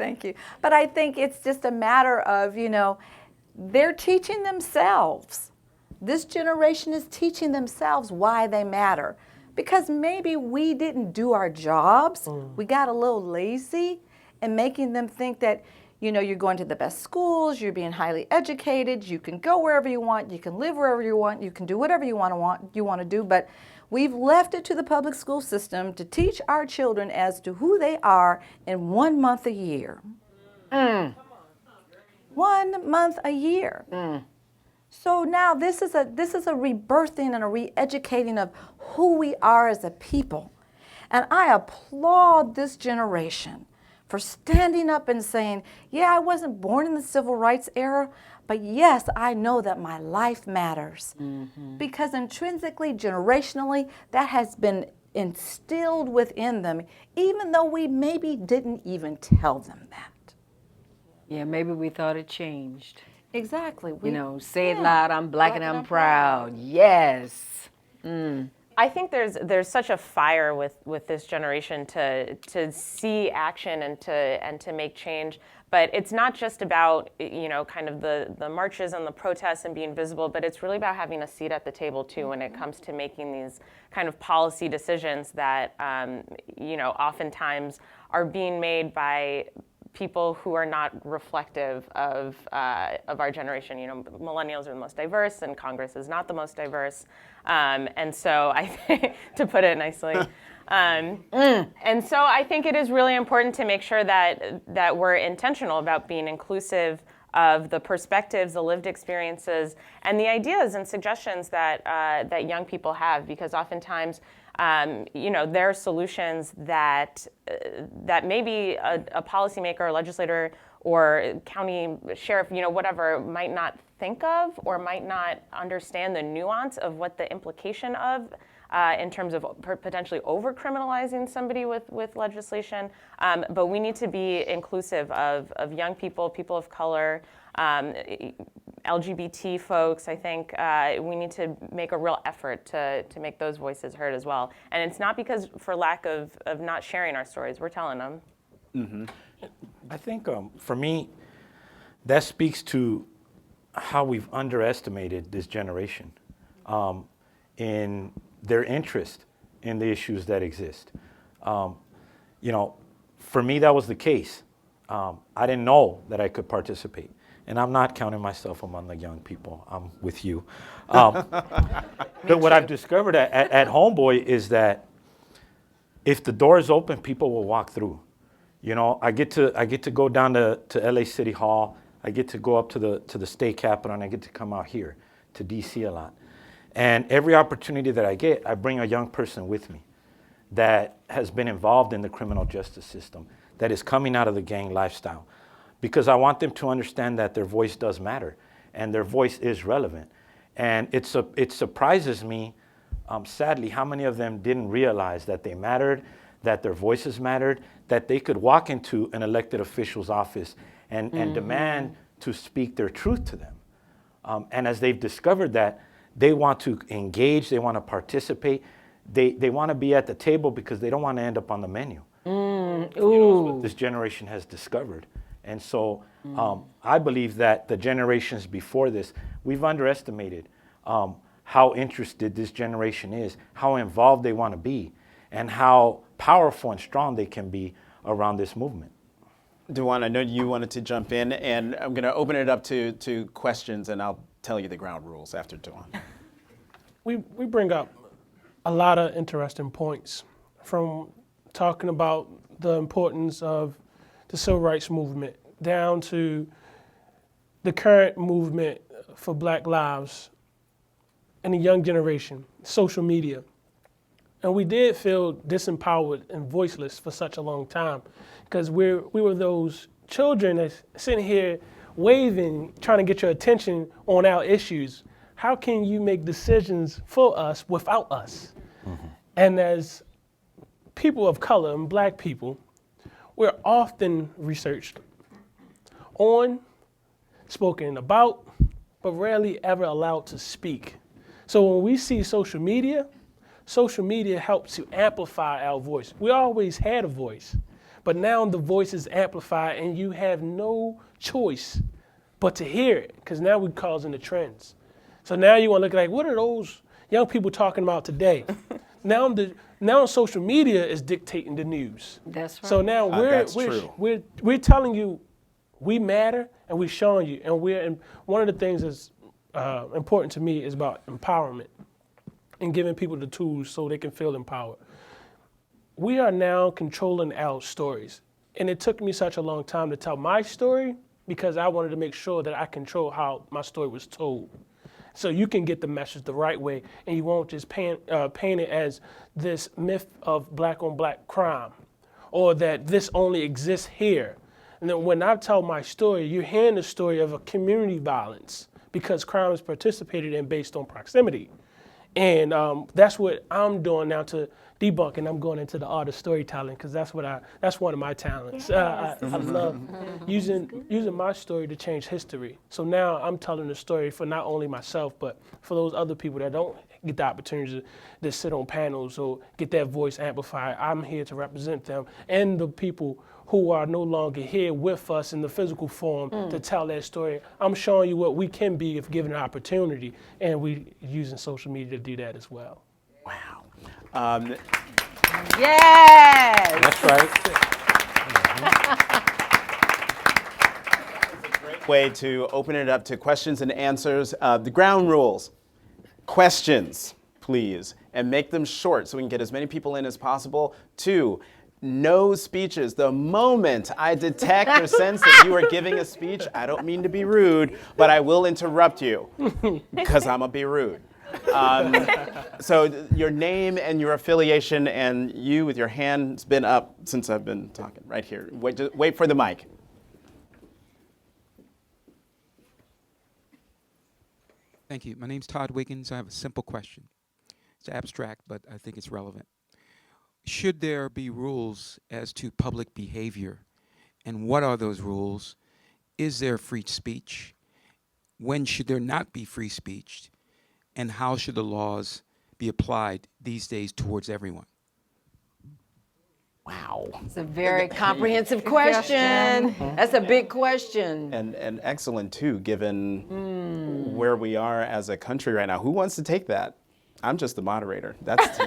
[SPEAKER 6] But I think it's just a matter of, you know, they're teaching themselves. This generation is teaching themselves why they matter. Because maybe we didn't do our jobs. We got a little lazy in making them think that, you know, you're going to the best schools, you're being highly educated, you can go wherever you want, you can live wherever you want, you can do whatever you want to do. But we've left it to the public school system to teach our children as to who they are in 1 month a year. 1 month a year. So now this is a rebirthing and a re-educating of who we are as a people. And I applaud this generation for standing up and saying, yeah, I wasn't born in the civil rights era, but yes, I know that my life matters. Because intrinsically, generationally, that has been instilled within them, even though we maybe didn't even tell them that.
[SPEAKER 3] Yeah, maybe we thought it changed.
[SPEAKER 6] Exactly.
[SPEAKER 3] You know, say it loud, I'm black and I'm proud. Yes.
[SPEAKER 7] I think there's such a fire with this generation to see action and to make change. But it's not just about, you know, kind of the marches and the protests and being visible, but it's really about having a seat at the table too when it comes to making these kind of policy decisions that, you know, oftentimes are being made by people who are not reflective of our generation. You know, millennials are the most diverse, and Congress is not the most diverse. And so I think, to put it nicely, and so I think it is really important to make sure that we're intentional about being inclusive of the perspectives, the lived experiences, and the ideas and suggestions that young people have, because oftentimes, you know, there are solutions that maybe a policymaker, a legislator, or county sheriff, you know, whatever, might not think of or might not understand the nuance of what the implication of in terms of potentially over-criminalizing somebody with legislation. But we need to be inclusive of young people, people of color, LGBT folks. I think we need to make a real effort to make those voices heard as well. And it's not because for lack of not sharing our stories. We're telling them.
[SPEAKER 4] Mm-hmm. I think for me, that speaks to how we've underestimated this generation in their interest in the issues that exist. You know, for me, that was the case. I didn't know that I could participate. And I'm not counting myself among the young people. I'm with you. But what I've discovered at Homeboy is that if the door is open, people will walk through. You know, I get to go down to LA City Hall. I get to go up to the state capitol, and I get to come out here to DC a lot. And every opportunity that I get, I bring a young person with me that has been involved in the criminal justice system, that is coming out of the gang lifestyle, because I want them to understand that their voice does matter and their voice is relevant. And it surprises me, sadly, how many of them didn't realize that they mattered, that their voices mattered, that they could walk into an elected official's office and demand to speak their truth to them. And as they've discovered that, they want to engage, they want to participate, they want to be at the table because they don't want to end up on the menu. You know, what this generation has discovered. And so I believe that the generations before this, we've underestimated how interested this generation is, how involved they want to be, and how powerful and strong they can be around this movement.
[SPEAKER 2] Dewan, I know you wanted to jump in, and I'm going to open it up to questions, and I'll tell you the ground rules after Dewan.
[SPEAKER 5] We bring up a lot of interesting points, from talking about the importance of the civil rights movement down to the current movement for Black lives and the young generation, social media. And we did feel disempowered and voiceless for such a long time, because we were those children that's sitting here waving, trying to get your attention on our issues. How can you make decisions for us without us? Mm-hmm. And as people of color and Black people, we're often researched on, spoken about, but rarely ever allowed to speak. So when we see social media helps to amplify our voice. We always had a voice, but now the voice is amplified and you have no choice but to hear it, because now we're causing the trends. So now you want to look like, what are those young people talking about today? Now social media is dictating the news.
[SPEAKER 3] That's right.
[SPEAKER 5] So now we're telling you we matter, and we're showing you. And one of the things that's important to me is about empowerment and giving people the tools so they can feel empowered. We are now controlling our stories. And it took me such a long time to tell my story, because I wanted to make sure that I control how my story was told. So you can get the message the right way, and you won't just paint it as this myth of Black on Black crime, or that this only exists here. And then when I tell my story, you're hearing the story of a community violence, because crime is participated in based on proximity. And that's what I'm doing now to debunk, and I'm going into the art of storytelling, because that's one of my talents. Yes. I love using my story to change history. So now I'm telling the story for not only myself, but for those other people that don't get the opportunity to sit on panels or get their voice amplified. I'm here to represent them and the people who are no longer here with us in the physical form to tell their story. I'm showing you what we can be if given an opportunity, and we're using social media to do that as well.
[SPEAKER 2] Wow.
[SPEAKER 3] Yes!
[SPEAKER 4] That's right.
[SPEAKER 2] way to open it up to questions and answers. The ground rules. Questions, please, and make them short so we can get as many people in as possible. 2, no speeches. The moment I detect or sense that you are giving a speech, I don't mean to be rude, but I will interrupt you because I'm going to be rude. So your name and your affiliation, and you with your hand's been up since I've been talking. Right here. Wait for the mic.
[SPEAKER 8] Thank you. My name's Todd Wiggins. I have a simple question. It's abstract, but I think it's relevant. Should there be rules as to public behavior? And what are those rules? Is there free speech? When should there not be free speech? And how should the laws be applied these days towards everyone?
[SPEAKER 2] Wow.
[SPEAKER 3] It's a very comprehensive question. That's a big question.
[SPEAKER 2] And excellent, too, given where we are as a country right now. Who wants to take that? I'm just the moderator. That's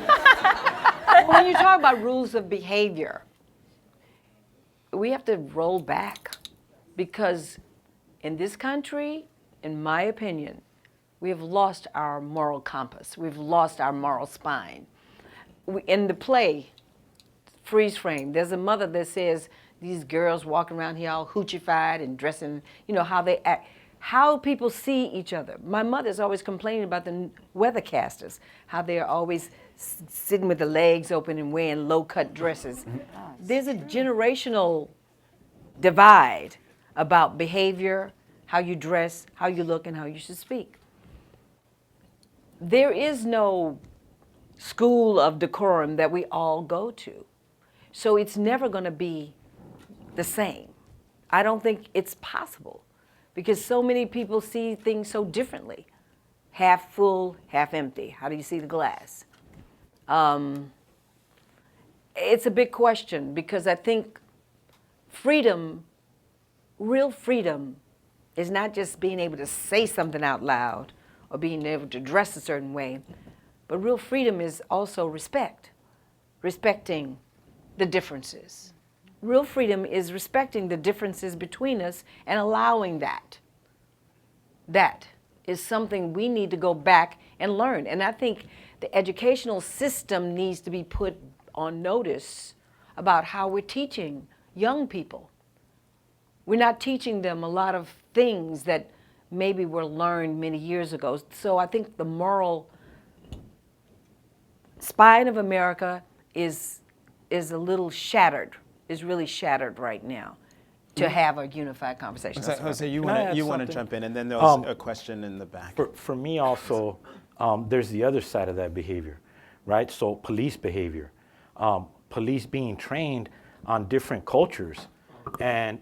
[SPEAKER 3] When you talk about rules of behavior, we have to roll back because in this country, in my opinion, we have lost our moral compass. We've lost our moral spine. In the play, Freeze Frame, there's a mother that says these girls walking around here all hoochified and dressing, you know, how they act, how people see each other. My mother's always complaining about the weathercasters, how they're always sitting with the legs open and wearing low-cut dresses. There's a generational divide about behavior, how you dress, how you look, and how you should speak. There is no school of decorum that we all go to. So it's never going to be the same. I don't think it's possible because so many people see things so differently. Half full, half empty. How do you see the glass? It's a big question because I think freedom, real freedom, is not just being able to say something out loud or being able to dress a certain way, but real freedom is also respect, respecting the differences. Real freedom is respecting the differences between us and allowing that. That is something we need to go back and learn. And I think the educational system needs to be put on notice about how we're teaching young people. We're not teaching them a lot of things that maybe were learned many years ago. So I think the moral spine of America is a little shattered, is really shattered right now to have a unified conversation.
[SPEAKER 2] Jose, you
[SPEAKER 4] Can I add
[SPEAKER 2] want to
[SPEAKER 4] something?
[SPEAKER 2] jump in, and then there was a question in the back.
[SPEAKER 4] For me also, there's the other side of that behavior, right? So police behavior, police being trained on different cultures and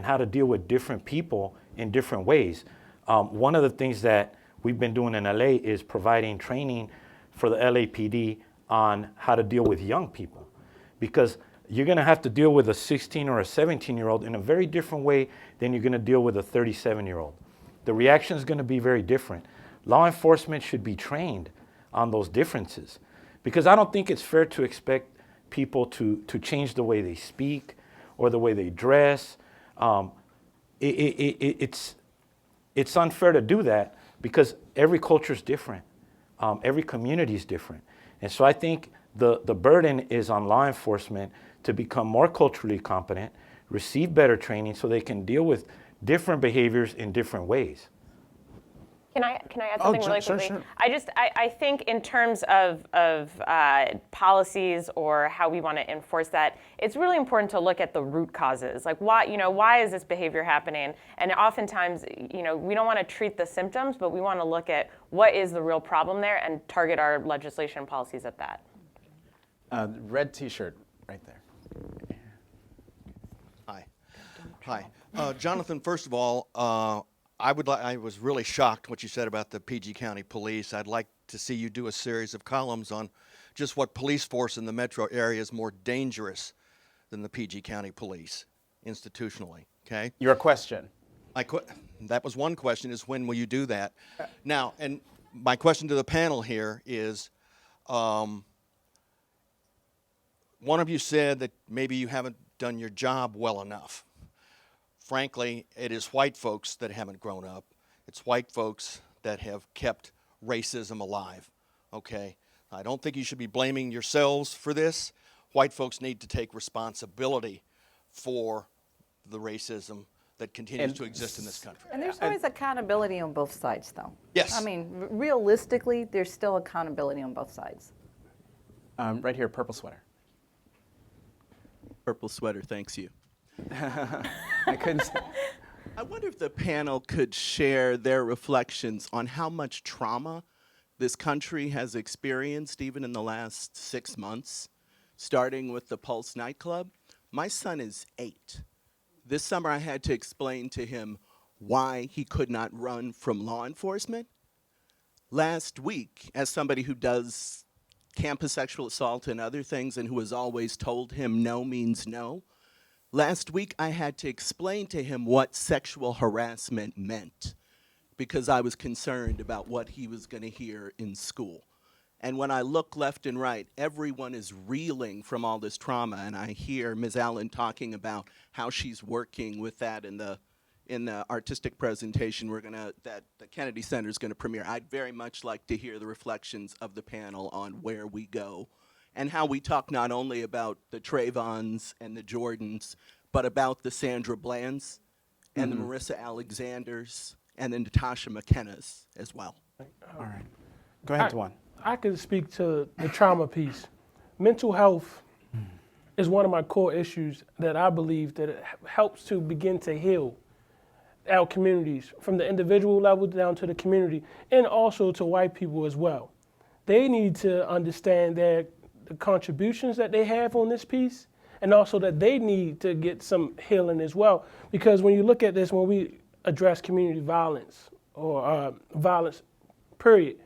[SPEAKER 4] how to deal with different people in different ways. One of the things that we've been doing in LA is providing training for the LAPD on how to deal with young people, because you're going to have to deal with a 16 or a 17-year-old in a very different way than you're going to deal with a 37-year-old. The reaction is going to be very different. Law enforcement should be trained on those differences, because I don't think it's fair to expect people to change the way they speak or the way they dress. It's unfair to do that because every culture is different. Every community is different. And so I think the burden is on law enforcement to become more culturally competent, receive better training so they can deal with different behaviors in different ways.
[SPEAKER 7] Can I add something really quickly?
[SPEAKER 2] Sure.
[SPEAKER 7] I think in terms of policies or how we want to enforce that, it's really important to look at the root causes. Like why is this behavior happening? And oftentimes, we don't want to treat the symptoms, but we want to look at what is the real problem there and target our legislation and policies at that.
[SPEAKER 2] Red T-shirt right there.
[SPEAKER 9] Hi. Jonathan, first of all, I was really shocked what you said about the PG County Police. I'd like to see you do a series of columns on just what police force in the metro area is more dangerous than the PG County Police institutionally, okay?
[SPEAKER 2] Your question.
[SPEAKER 9] That was one question, is when will you do that? Now, and my question to the panel here is, one of you said that maybe you haven't done your job well enough. frankly, it is white folks that haven't grown up. It's white folks that have kept racism alive, okay? I don't think you should be blaming yourselves for this. White folks need to take responsibility for the racism that continues to exist in this country.
[SPEAKER 6] And there's always accountability on both sides, though.
[SPEAKER 9] Yes.
[SPEAKER 6] I mean, realistically, there's still accountability on both sides.
[SPEAKER 2] Right here, purple sweater.
[SPEAKER 10] Purple sweater, thanks you.
[SPEAKER 2] I couldn't say.
[SPEAKER 10] I wonder if the panel could share their reflections on how much trauma this country has experienced even in the last 6 months, starting with the Pulse nightclub. My son is 8. This summer I had to explain to him why he could not run from law enforcement. Last week, as somebody who does campus sexual assault and other things and who has always told him no means no, last week I had to explain to him what sexual harassment meant because I was concerned about what he was going to hear in school. And when I look left and right, everyone is reeling from all this trauma, and I hear Ms. Allen talking about how she's working with that in the artistic presentation that the Kennedy Center is going to premiere. I'd very much like to hear the reflections of the panel on where we go and how we talk not only about the Trayvons and the Jordans, but about the Sandra Blands and the Marissa Alexanders and the Natasha McKennas as well.
[SPEAKER 2] All right. Go ahead, Dewan.
[SPEAKER 5] I could speak to the trauma piece. Mental health is one of my core issues that I believe that it helps to begin to heal our communities from the individual level down to the community and also to white people as well. They need to understand the contributions that they have on this piece and also that they need to get some healing as well. Because when you look at this, when we address community violence or violence, period,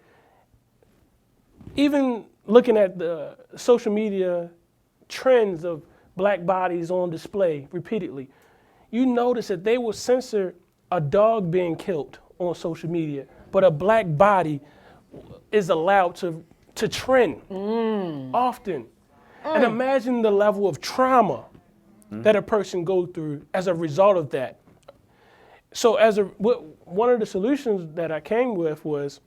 [SPEAKER 5] even looking at the social media trends of black bodies on display repeatedly, you notice that they will censor a dog being killed on social media, but a black body is allowed to trend often. And imagine the level of trauma that a person goes through as a result of that. So one of the solutions that I came with was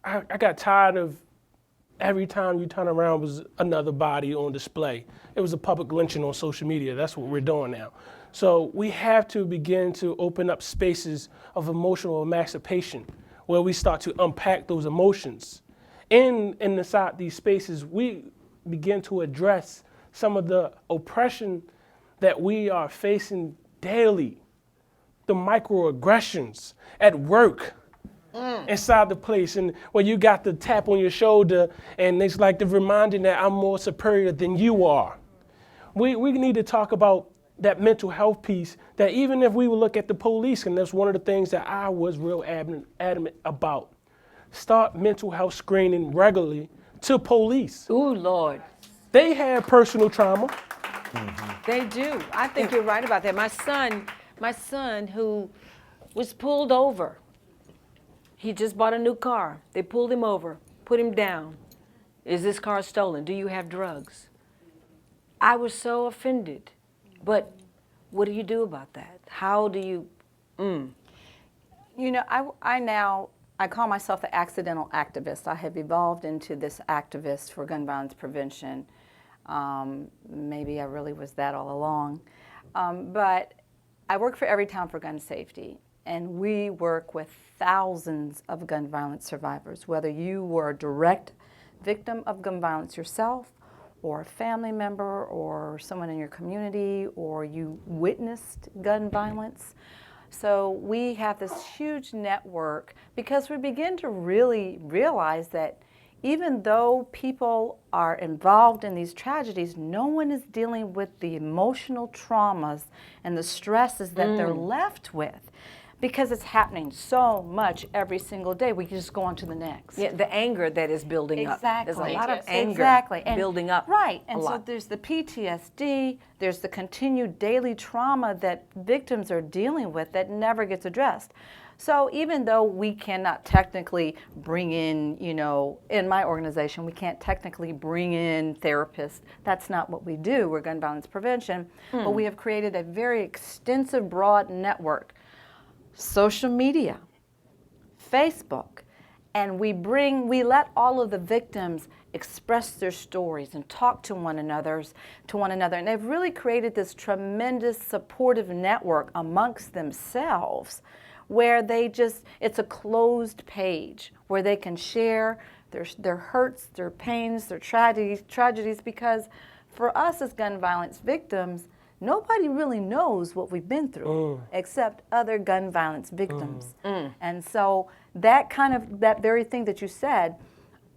[SPEAKER 5] I got tired of every time you turn around was another body on display. It was a public lynching on social media. That's what we're doing now. So we have to begin to open up spaces of emotional emancipation where we start to unpack those emotions. Inside these spaces, we begin to address some of the oppression that we are facing daily, the microaggressions at work, inside the place, and where you got the tap on your shoulder and it's like the reminding that I'm more superior than you are. We need to talk about that mental health piece, that even if we look at the police, and that's one of the things that I was real adamant about, start mental health screening regularly to police.
[SPEAKER 3] Ooh, Lord.
[SPEAKER 5] They have personal trauma.
[SPEAKER 3] They do. I think you're right about that. My son who was pulled over, he just bought a new car. They pulled him over, put him down. Is this car stolen? Do you have drugs? I was so offended. But what do you do about that? How do you,
[SPEAKER 6] You know, I call myself the accidental activist. I have evolved into this activist for gun violence prevention. Maybe I really was that all along. But I work for Everytown for gun safety, and we work with thousands of gun violence survivors, whether you were a direct victim of gun violence yourself, or a family member, or someone in your community, or you witnessed gun violence. So we have this huge network because we begin to really realize that even though people are involved in these tragedies, no one is dealing with the emotional traumas and the stresses that they're left with. because it's happening so much every single day. We can just go on to the next.
[SPEAKER 3] Yeah, the anger that is building up. There's a lot of anger
[SPEAKER 6] Exactly. And
[SPEAKER 3] building up.
[SPEAKER 6] Right. And
[SPEAKER 3] a
[SPEAKER 6] so
[SPEAKER 3] lot.
[SPEAKER 6] there's the PTSD, there's the continued daily trauma that victims are dealing with that never gets addressed. So even though we cannot technically bring in, in my organization, we can't technically bring in therapists. That's not what we do. We're gun violence prevention. But we have created a very extensive, broad network. Social media, Facebook, and we let all of the victims express their stories and talk to one another. And they've really created this tremendous supportive network amongst themselves where it's a closed page where they can share their hurts, their pains, their tragedies, because for us as gun violence victims, nobody really knows what we've been through except other gun violence victims. And so that very thing that you said,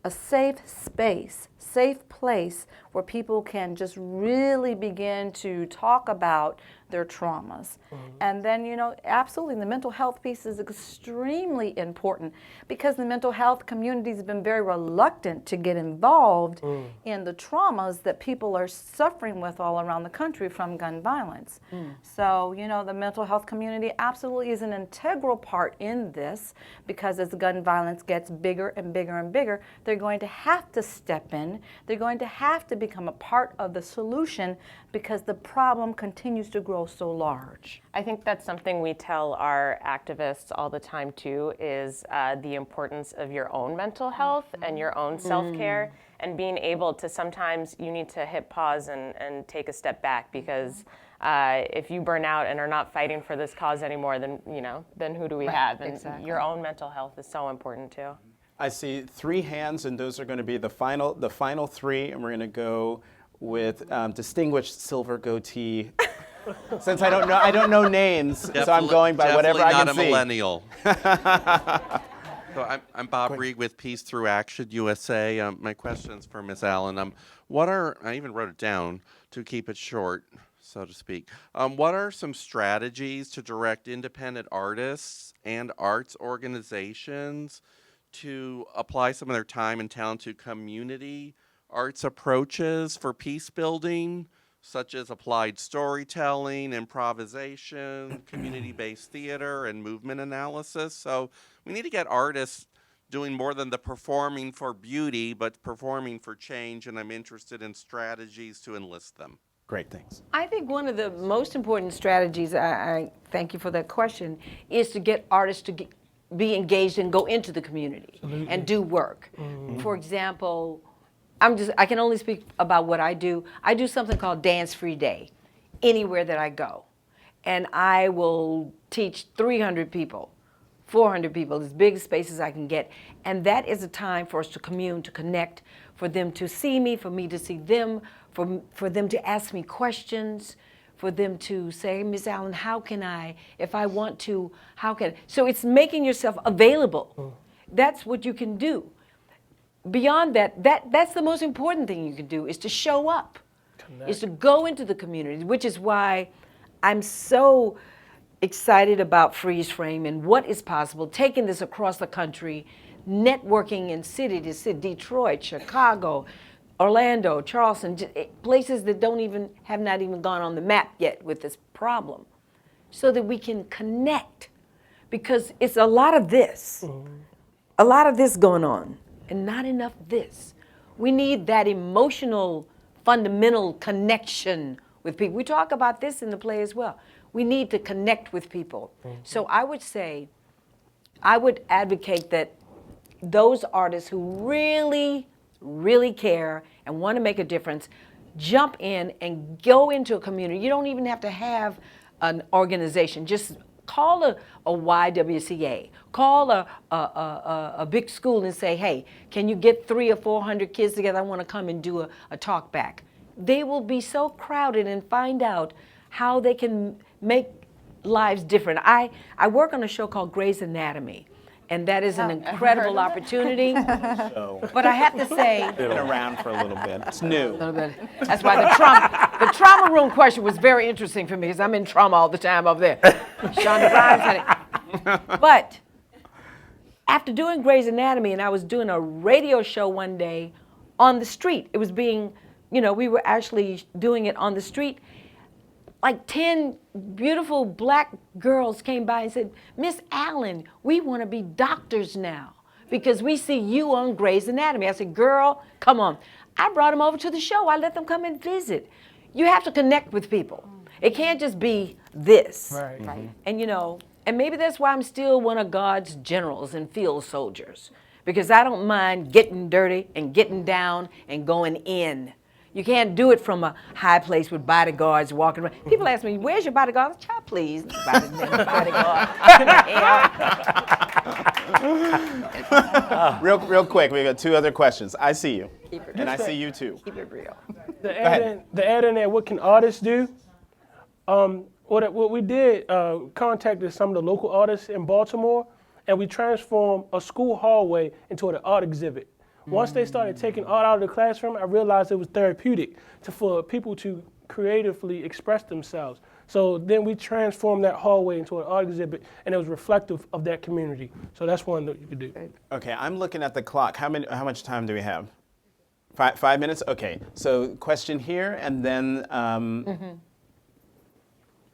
[SPEAKER 6] a safe space, safe place where people can just really begin to talk about their traumas. And then, absolutely, the mental health piece is extremely important because the mental health community has been very reluctant to get involved in the traumas that people are suffering with all around the country from gun violence. So, the mental health community absolutely is an integral part in this because as gun violence gets bigger and bigger and bigger, they're going to have to step in. They're going to have to become a part of the solution because the problem continues to grow so large.
[SPEAKER 7] I think that's something we tell our activists all the time too, is the importance of your own mental health and your own self-care, and being able to sometimes you need to hit pause and take a step back because if you burn out and are not fighting for this cause anymore, then then who do we have? And your own mental health is so important too.
[SPEAKER 2] I see 3 hands, and those are going to be the final 3, and we're going to go with distinguished silver goatee. Since I don't know names, so I'm going by whatever I can see.
[SPEAKER 11] Definitely not a millennial. So I'm Bob Reed with Peace Through Action USA. My question's for Ms. Allen. I even wrote it down to keep it short, so to speak. What are some strategies to direct independent artists and arts organizations to apply some of their time and talent to community arts approaches for peace building, such as applied storytelling, improvisation, community-based theater, and movement analysis? So we need to get artists doing more than the performing for beauty, but performing for change, and I'm interested in strategies to enlist them.
[SPEAKER 2] Great, thanks.
[SPEAKER 3] I think one of the most important strategies, I thank you for that question, is to get artists to be engaged and go into the community and do work. For example, I can only speak about what I do. I do something called Dance Free Day anywhere that I go. And I will teach 300 people, 400 people, as big a space as I can get. And that is a time for us to commune, to connect, for them to see me, for me to see them, for them to ask me questions, for them to say, Ms. Allen, how can I, if I want to, how can I? So it's making yourself available. That's what you can do. Beyond that's the most important thing you can do, is to show up, is to go into the community, which is why I'm so excited about Freeze Frame and what is possible, taking this across the country, networking in city to city, Detroit, Chicago, Orlando, Charleston, places that have not even gone on the map yet with this problem, so that we can connect, because it's a lot of this going on, and not enough this. We need that emotional, fundamental connection with people. We talk about this in the play as well. We need to connect with people. So I would say, I would advocate that those artists who really, really care and want to make a difference, jump in and go into a community. You don't even have to have an organization. Just call a YWCA, call a big school and say, hey, can you get 300 or 400 kids together? I want to come and do a talk back. They will be so crowded and find out how they can make lives different. I work on a show called Grey's Anatomy, and that is an incredible opportunity. But I have to say,
[SPEAKER 2] It's been around for a little bit. It's new.
[SPEAKER 3] that's why the trauma room question was very interesting for me, because I'm in trauma all the time over there. Shonda Rhimes had it. But after doing Grey's Anatomy, and I was doing a radio show one day on the street, it was being, we were actually doing it on the street. Like 10 beautiful black girls came by and said, Miss Allen, we want to be doctors now because we see you on Grey's Anatomy. I said, girl, come on. I brought them over to the show. I let them come and visit. You have to connect with people. It can't just be this.
[SPEAKER 5] Right.
[SPEAKER 3] Right. And and maybe that's why I'm still one of God's generals and field soldiers, because I don't mind getting dirty and getting down and going in. You can't do it from a high place with bodyguards walking around. People ask me, where's your bodyguard? Child, please. Bodyguard.
[SPEAKER 2] Real quick, we got 2 other questions. I see you,
[SPEAKER 3] Keep it
[SPEAKER 2] and I see you too.
[SPEAKER 3] Keep it real.
[SPEAKER 5] The add-in there, what can artists do? What we did, contacted some of the local artists in Baltimore, and we transformed a school hallway into an art exhibit. Once they started taking art out of the classroom, I realized it was therapeutic for people to creatively express themselves. So then we transformed that hallway into an art exhibit, and it was reflective of that community. So that's one that you could do.
[SPEAKER 2] Okay, I'm looking at the clock. How much time do we have? 5 minutes? Okay, so question here, and then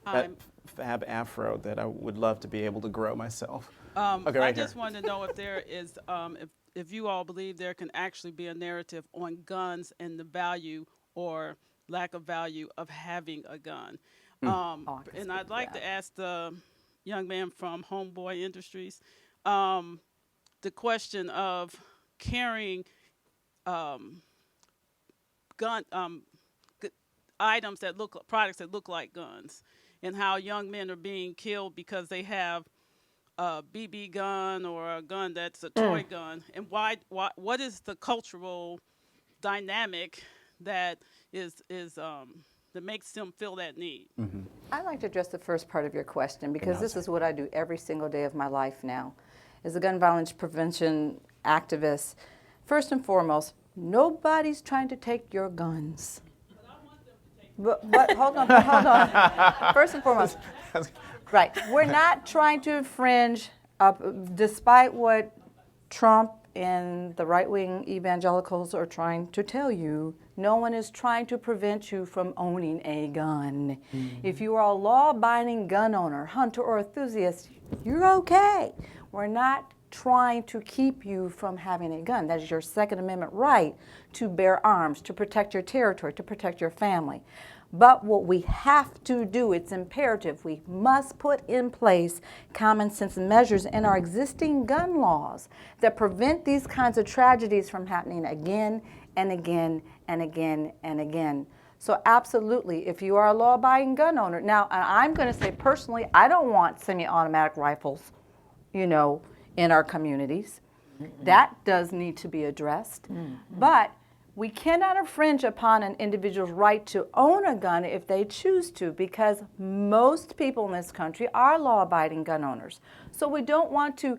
[SPEAKER 2] that fab afro that I would love to be able to grow myself. Okay, right
[SPEAKER 12] I just
[SPEAKER 2] here.
[SPEAKER 12] want to know if there is, if you all believe there can actually be a narrative on guns and the value or lack of value of having a gun. And I'd like to ask the young man from Homeboy Industries the question of carrying gun items that products that look like guns, and how young men are being killed because they have a BB gun or a gun that's a toy gun, and what is the cultural dynamic that that makes them feel that need?
[SPEAKER 6] I'd like to address the first part of your question, because this is what I do every single day of my life now. As a gun violence prevention activist, first and foremost, nobody's trying to take your guns. But hold on. First and foremost, right, we're not trying to infringe, despite what Trump and the right-wing evangelicals are trying to tell you. No one is trying to prevent you from owning a gun. If you are a law-abiding gun owner, hunter, or enthusiast, you're okay. We're not trying to keep you from having a gun. That is your Second Amendment right to bear arms, to protect your territory, to protect your family. But what we have to do, it's imperative, we must put in place common sense measures in our existing gun laws that prevent these kinds of tragedies from happening again and again and again and again. So absolutely, if you are a law-abiding gun owner, now I'm going to say personally, I don't want semi-automatic rifles, in our communities. That does need to be addressed. But we cannot infringe upon an individual's right to own a gun if they choose to, because most people in this country are law-abiding gun owners. So we don't want to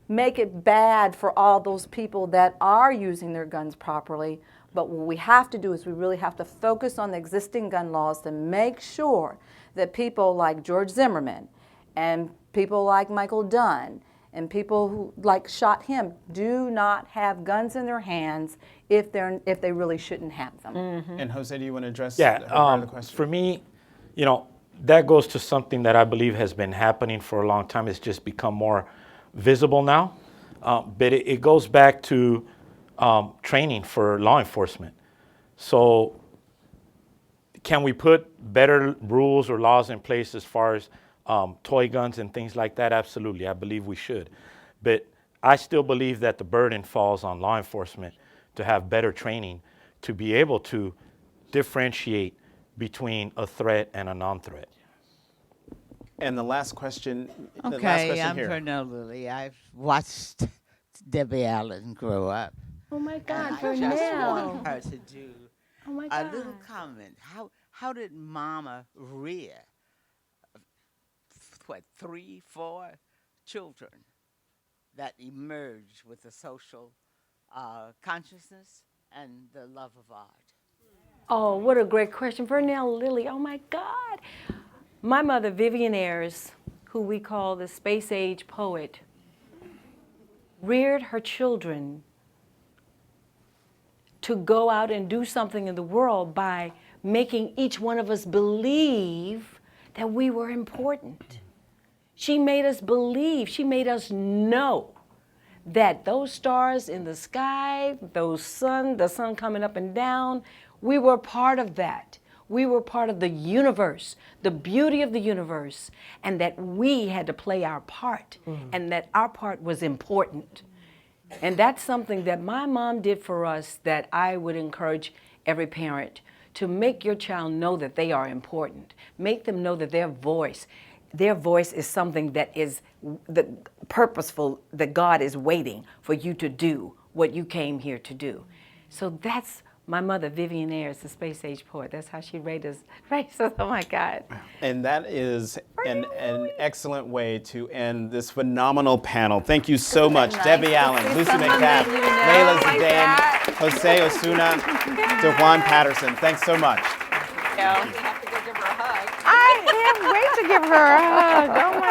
[SPEAKER 6] make it bad for all those people that are using their guns properly. But what we have to do is we really have to focus on the existing gun laws to make sure that people like George Zimmerman and people like Michael Dunn and people who shot him do not have guns in their hands if they really shouldn't have them.
[SPEAKER 2] And Jose, do you want to address
[SPEAKER 4] Yeah,
[SPEAKER 2] the question?
[SPEAKER 4] for me, that goes to something that I believe has been happening for a long time. It's just become more visible now. But it goes back to training for law enforcement. So can we put better rules or laws in place as far as toy guns and things like that? Absolutely, I believe we should. But I still believe that the burden falls on law enforcement to have better training to be able to differentiate between a threat and a non-threat.
[SPEAKER 2] And the last question,
[SPEAKER 13] Okay, I'm
[SPEAKER 2] here.
[SPEAKER 13] Pernell Lilly. I've watched Debbie Allen grow up.
[SPEAKER 3] Oh my God,
[SPEAKER 13] I just want
[SPEAKER 3] Pernell.
[SPEAKER 13] her to do
[SPEAKER 3] Oh my
[SPEAKER 13] a
[SPEAKER 3] God.
[SPEAKER 13] little comment. How did Mama rear, 3, 4 children that emerged with a social consciousness and the love of art?
[SPEAKER 3] Oh, what a great question. Pernell Lilly, oh my God. My mother, Vivian Ayers, who we call the space age poet, reared her children to go out and do something in the world by making each one of us believe that we were important. She made us believe, she made us know that those stars in the sky, the sun coming up and down, we were part of that. We were part of the universe, the beauty of the universe, and that we had to play our part, and that our part was important. And that's something that my mom did for us that I would encourage every parent to make your child know that they are important. Make them know that their voice is something that is purposeful, that God is waiting for you to do what you came here to do. So that's my mother, Vivian Ayers, the space age poet. That's how she raised us. Oh my God.
[SPEAKER 2] And that is an excellent way to end this phenomenal panel. Thank you so much,
[SPEAKER 6] nice
[SPEAKER 2] Debbie
[SPEAKER 6] to
[SPEAKER 2] Allen,
[SPEAKER 6] see
[SPEAKER 2] Lucy
[SPEAKER 6] someone
[SPEAKER 2] McBath,
[SPEAKER 6] that you know?
[SPEAKER 2] Layla
[SPEAKER 6] Oh my
[SPEAKER 2] Zaidane,
[SPEAKER 6] God.
[SPEAKER 2] Jose Osuna, DeJuan Patterson. Thanks so much.
[SPEAKER 7] I can't wait to give her a hug. Oh my